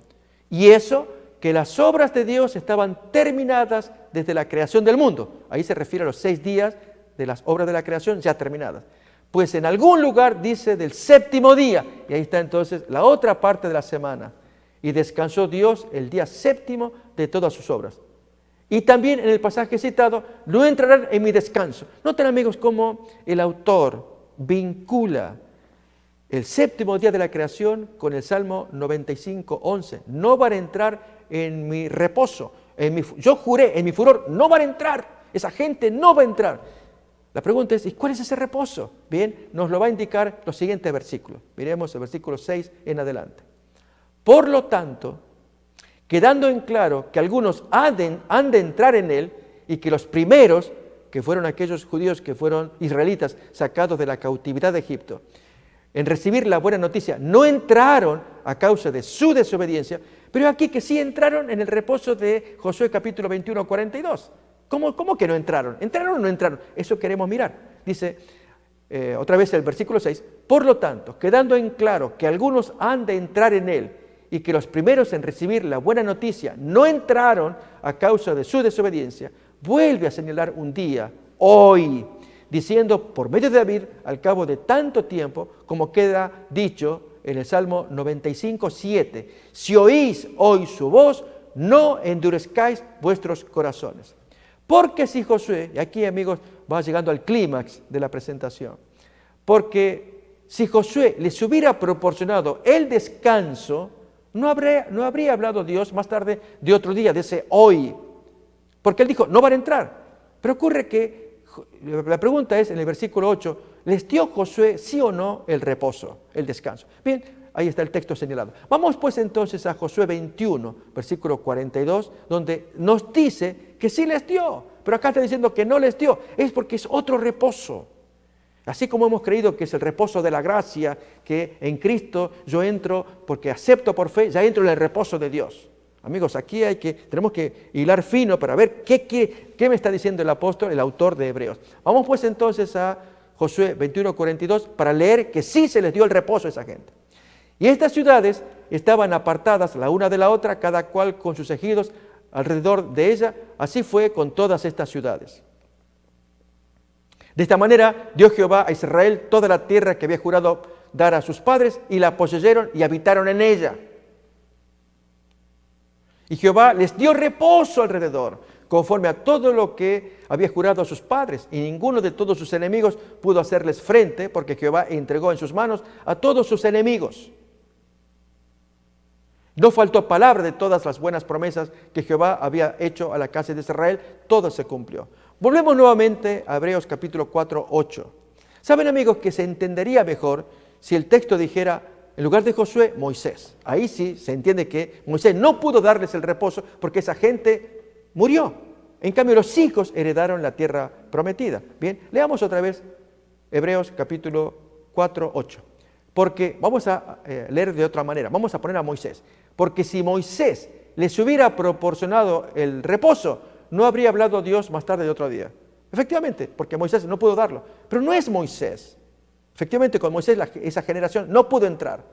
B: Y eso, que las obras de Dios estaban terminadas desde la creación del mundo. Ahí se refiere a los 6 días de las obras de la creación ya terminadas. Pues en algún lugar dice del séptimo día, y ahí está entonces la otra parte de la semana. Y descansó Dios el día séptimo de todas sus obras. Y también en el pasaje citado, no entrarán en mi descanso. Noten, amigos, cómo el autor vincula el séptimo día de la creación con el Salmo 95:11. No van a entrar en mi reposo. Yo juré, en mi furor, no van a entrar. Esa gente no va a entrar. La pregunta es, ¿y cuál es ese reposo? Bien, nos lo va a indicar los siguientes versículos. Miremos el versículo 6 en adelante. Por lo tanto, quedando en claro que algunos han de entrar en él y que los primeros, que fueron aquellos judíos que fueron israelitas sacados de la cautividad de Egipto, en recibir la buena noticia, no entraron a causa de su desobediencia, pero aquí que sí entraron en el reposo de Josué capítulo 21:42. ¿Cómo que no entraron? ¿Entraron o no entraron? Eso queremos mirar. Dice otra vez el versículo 6, por lo tanto, quedando en claro que algunos han de entrar en él y que los primeros en recibir la buena noticia no entraron a causa de su desobediencia, vuelve a señalar un día, hoy, diciendo por medio de David, al cabo de tanto tiempo, como queda dicho en el Salmo 95:7, si oís hoy su voz, no endurezcáis vuestros corazones. Porque si Josué, y aquí, amigos, va llegando al clímax de la presentación, porque si Josué les hubiera proporcionado el descanso, no habría hablado Dios más tarde de otro día, de ese hoy, porque él dijo, no van a entrar. Pero ocurre que, la pregunta es en el versículo 8, ¿les dio Josué sí o no el reposo, el descanso? Bien, ahí está el texto señalado. Vamos pues entonces a Josué 21, versículo 42, donde nos dice que sí les dio, pero acá está diciendo que no les dio, es porque es otro reposo. Así como hemos creído que es el reposo de la gracia, que en Cristo yo entro porque acepto por fe, ya entro en el reposo de Dios. Amigos, aquí tenemos que hilar fino para ver qué me está diciendo el apóstol, el autor de Hebreos. Vamos pues entonces a Josué 21:42 para leer que sí se les dio el reposo a esa gente. Y estas ciudades estaban apartadas la una de la otra, cada cual con sus ejidos alrededor de ella. Así fue con todas estas ciudades. De esta manera dio Jehová a Israel toda la tierra que había jurado dar a sus padres, y la poseyeron y habitaron en ella. Y Jehová les dio reposo alrededor, conforme a todo lo que había jurado a sus padres, y ninguno de todos sus enemigos pudo hacerles frente, porque Jehová entregó en sus manos a todos sus enemigos. No faltó palabra de todas las buenas promesas que Jehová había hecho a la casa de Israel, todo se cumplió. Volvemos nuevamente a Hebreos capítulo 4:8. Saben, amigos, que se entendería mejor si el texto dijera, en lugar de Josué, Moisés. Ahí sí se entiende que Moisés no pudo darles el reposo porque esa gente murió. En cambio, los hijos heredaron la tierra prometida. Bien, leamos otra vez Hebreos capítulo 4:8. Porque vamos a leer de otra manera, vamos a poner a Moisés. Porque si Moisés les hubiera proporcionado el reposo, no habría hablado Dios más tarde de otro día. Efectivamente, porque Moisés no pudo darlo. Pero no es Moisés. Efectivamente, con Moisés esa generación no pudo entrar.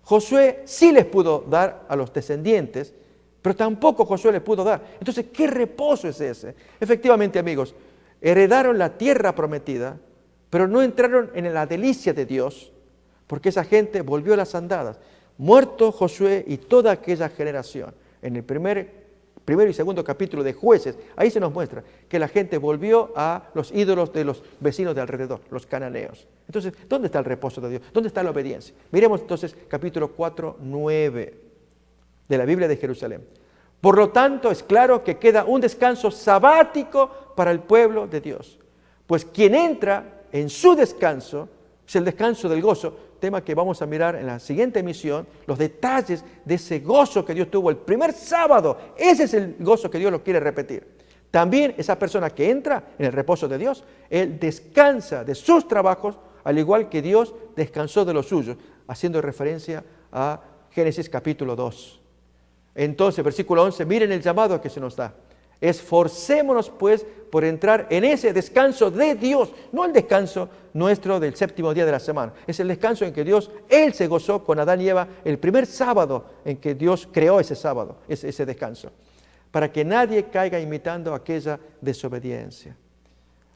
B: Josué sí les pudo dar a los descendientes, pero tampoco Josué les pudo dar. Entonces, ¿qué reposo es ese? Efectivamente, amigos, heredaron la tierra prometida, pero no entraron en la delicia de Dios, porque esa gente volvió a las andadas. Muerto Josué y toda aquella generación, en el primero y segundo capítulo de Jueces, ahí se nos muestra que la gente volvió a los ídolos de los vecinos de alrededor, los cananeos. Entonces, ¿dónde está el reposo de Dios? ¿Dónde está la obediencia? Miremos entonces capítulo 4:9 de la Biblia de Jerusalén. Por lo tanto, es claro que queda un descanso sabático para el pueblo de Dios. Pues quien entra en su descanso es el descanso del gozo, tema que vamos a mirar en la siguiente emisión, los detalles de ese gozo que Dios tuvo el primer sábado. Ese es el gozo que Dios lo quiere repetir. También esa persona que entra en el reposo de Dios, él descansa de sus trabajos, al igual que Dios descansó de los suyos, haciendo referencia a Génesis capítulo 2. Entonces, versículo 11, miren el llamado que se nos da. Esforcémonos pues por entrar en ese descanso de Dios, no el descanso nuestro del séptimo día de la semana. Es el descanso en que Dios, Él se gozó con Adán y Eva el primer sábado en que Dios creó ese sábado, ese descanso, para que nadie caiga imitando aquella desobediencia.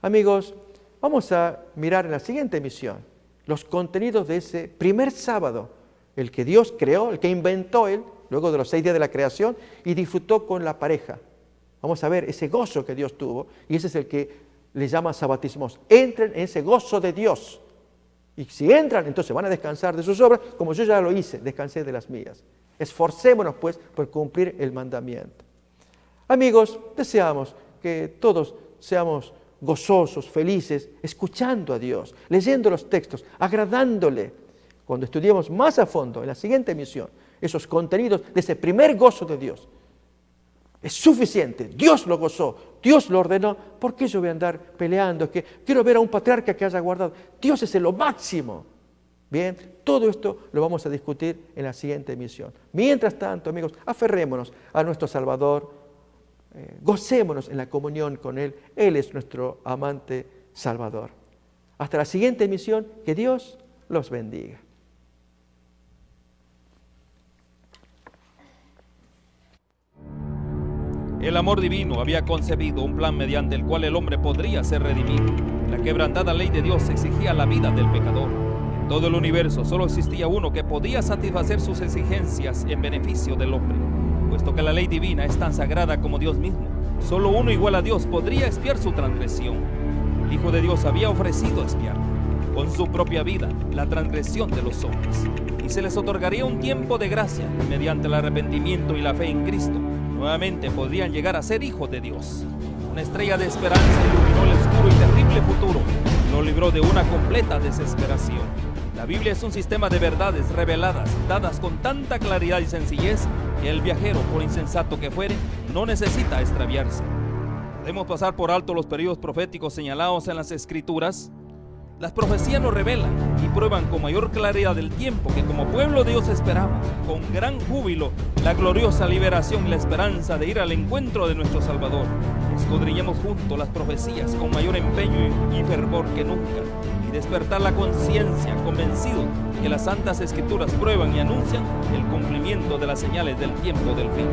B: Amigos, vamos a mirar en la siguiente emisión los contenidos de ese primer sábado, el que Dios creó, el que inventó Él, luego de los 6 días de la creación, y disfrutó con la pareja. Vamos a ver ese gozo que Dios tuvo, y ese es el que le llama sabatismos. Entren en ese gozo de Dios. Y si entran, entonces van a descansar de sus obras, como yo ya lo hice, descansé de las mías. Esforcémonos, pues, por cumplir el mandamiento. Amigos, deseamos que todos seamos gozosos, felices, escuchando a Dios, leyendo los textos, agradándole. Cuando estudiemos más a fondo, en la siguiente emisión, esos contenidos de ese primer gozo de Dios, es suficiente, Dios lo gozó, Dios lo ordenó, ¿por qué yo voy a andar peleando? Que quiero ver a un patriarca que haya guardado. Dios es lo máximo. Bien, todo esto lo vamos a discutir en la siguiente emisión. Mientras tanto, amigos, aferrémonos a nuestro Salvador, gocémonos en la comunión con Él. Él es nuestro amante Salvador. Hasta la siguiente emisión, que Dios los bendiga.
A: El amor divino había concebido un plan mediante el cual el hombre podría ser redimido. La quebrantada ley de Dios exigía la vida del pecador. En todo el universo solo existía uno que podía satisfacer sus exigencias en beneficio del hombre. Puesto que la ley divina es tan sagrada como Dios mismo, solo uno igual a Dios podría expiar su transgresión. El Hijo de Dios había ofrecido expiar con su propia vida la transgresión de los hombres, y se les otorgaría un tiempo de gracia, y mediante el arrepentimiento y la fe en Cristo, nuevamente podrían llegar a ser hijos de Dios. Una estrella de esperanza iluminó el oscuro y terrible futuro y lo libró de una completa desesperación. La Biblia es un sistema de verdades reveladas, dadas con tanta claridad y sencillez, que el viajero, por insensato que fuere, no necesita extraviarse. Podemos pasar por alto los periodos proféticos señalados en las Escrituras. Las profecías nos revelan y prueban con mayor claridad el tiempo que como pueblo de Dios esperamos, con gran júbilo, la gloriosa liberación y la esperanza de ir al encuentro de nuestro Salvador. Escudriñemos juntos las profecías con mayor empeño y fervor que nunca, y despertar la conciencia convencidos que las Santas Escrituras prueban y anuncian el cumplimiento de las señales del tiempo del fin.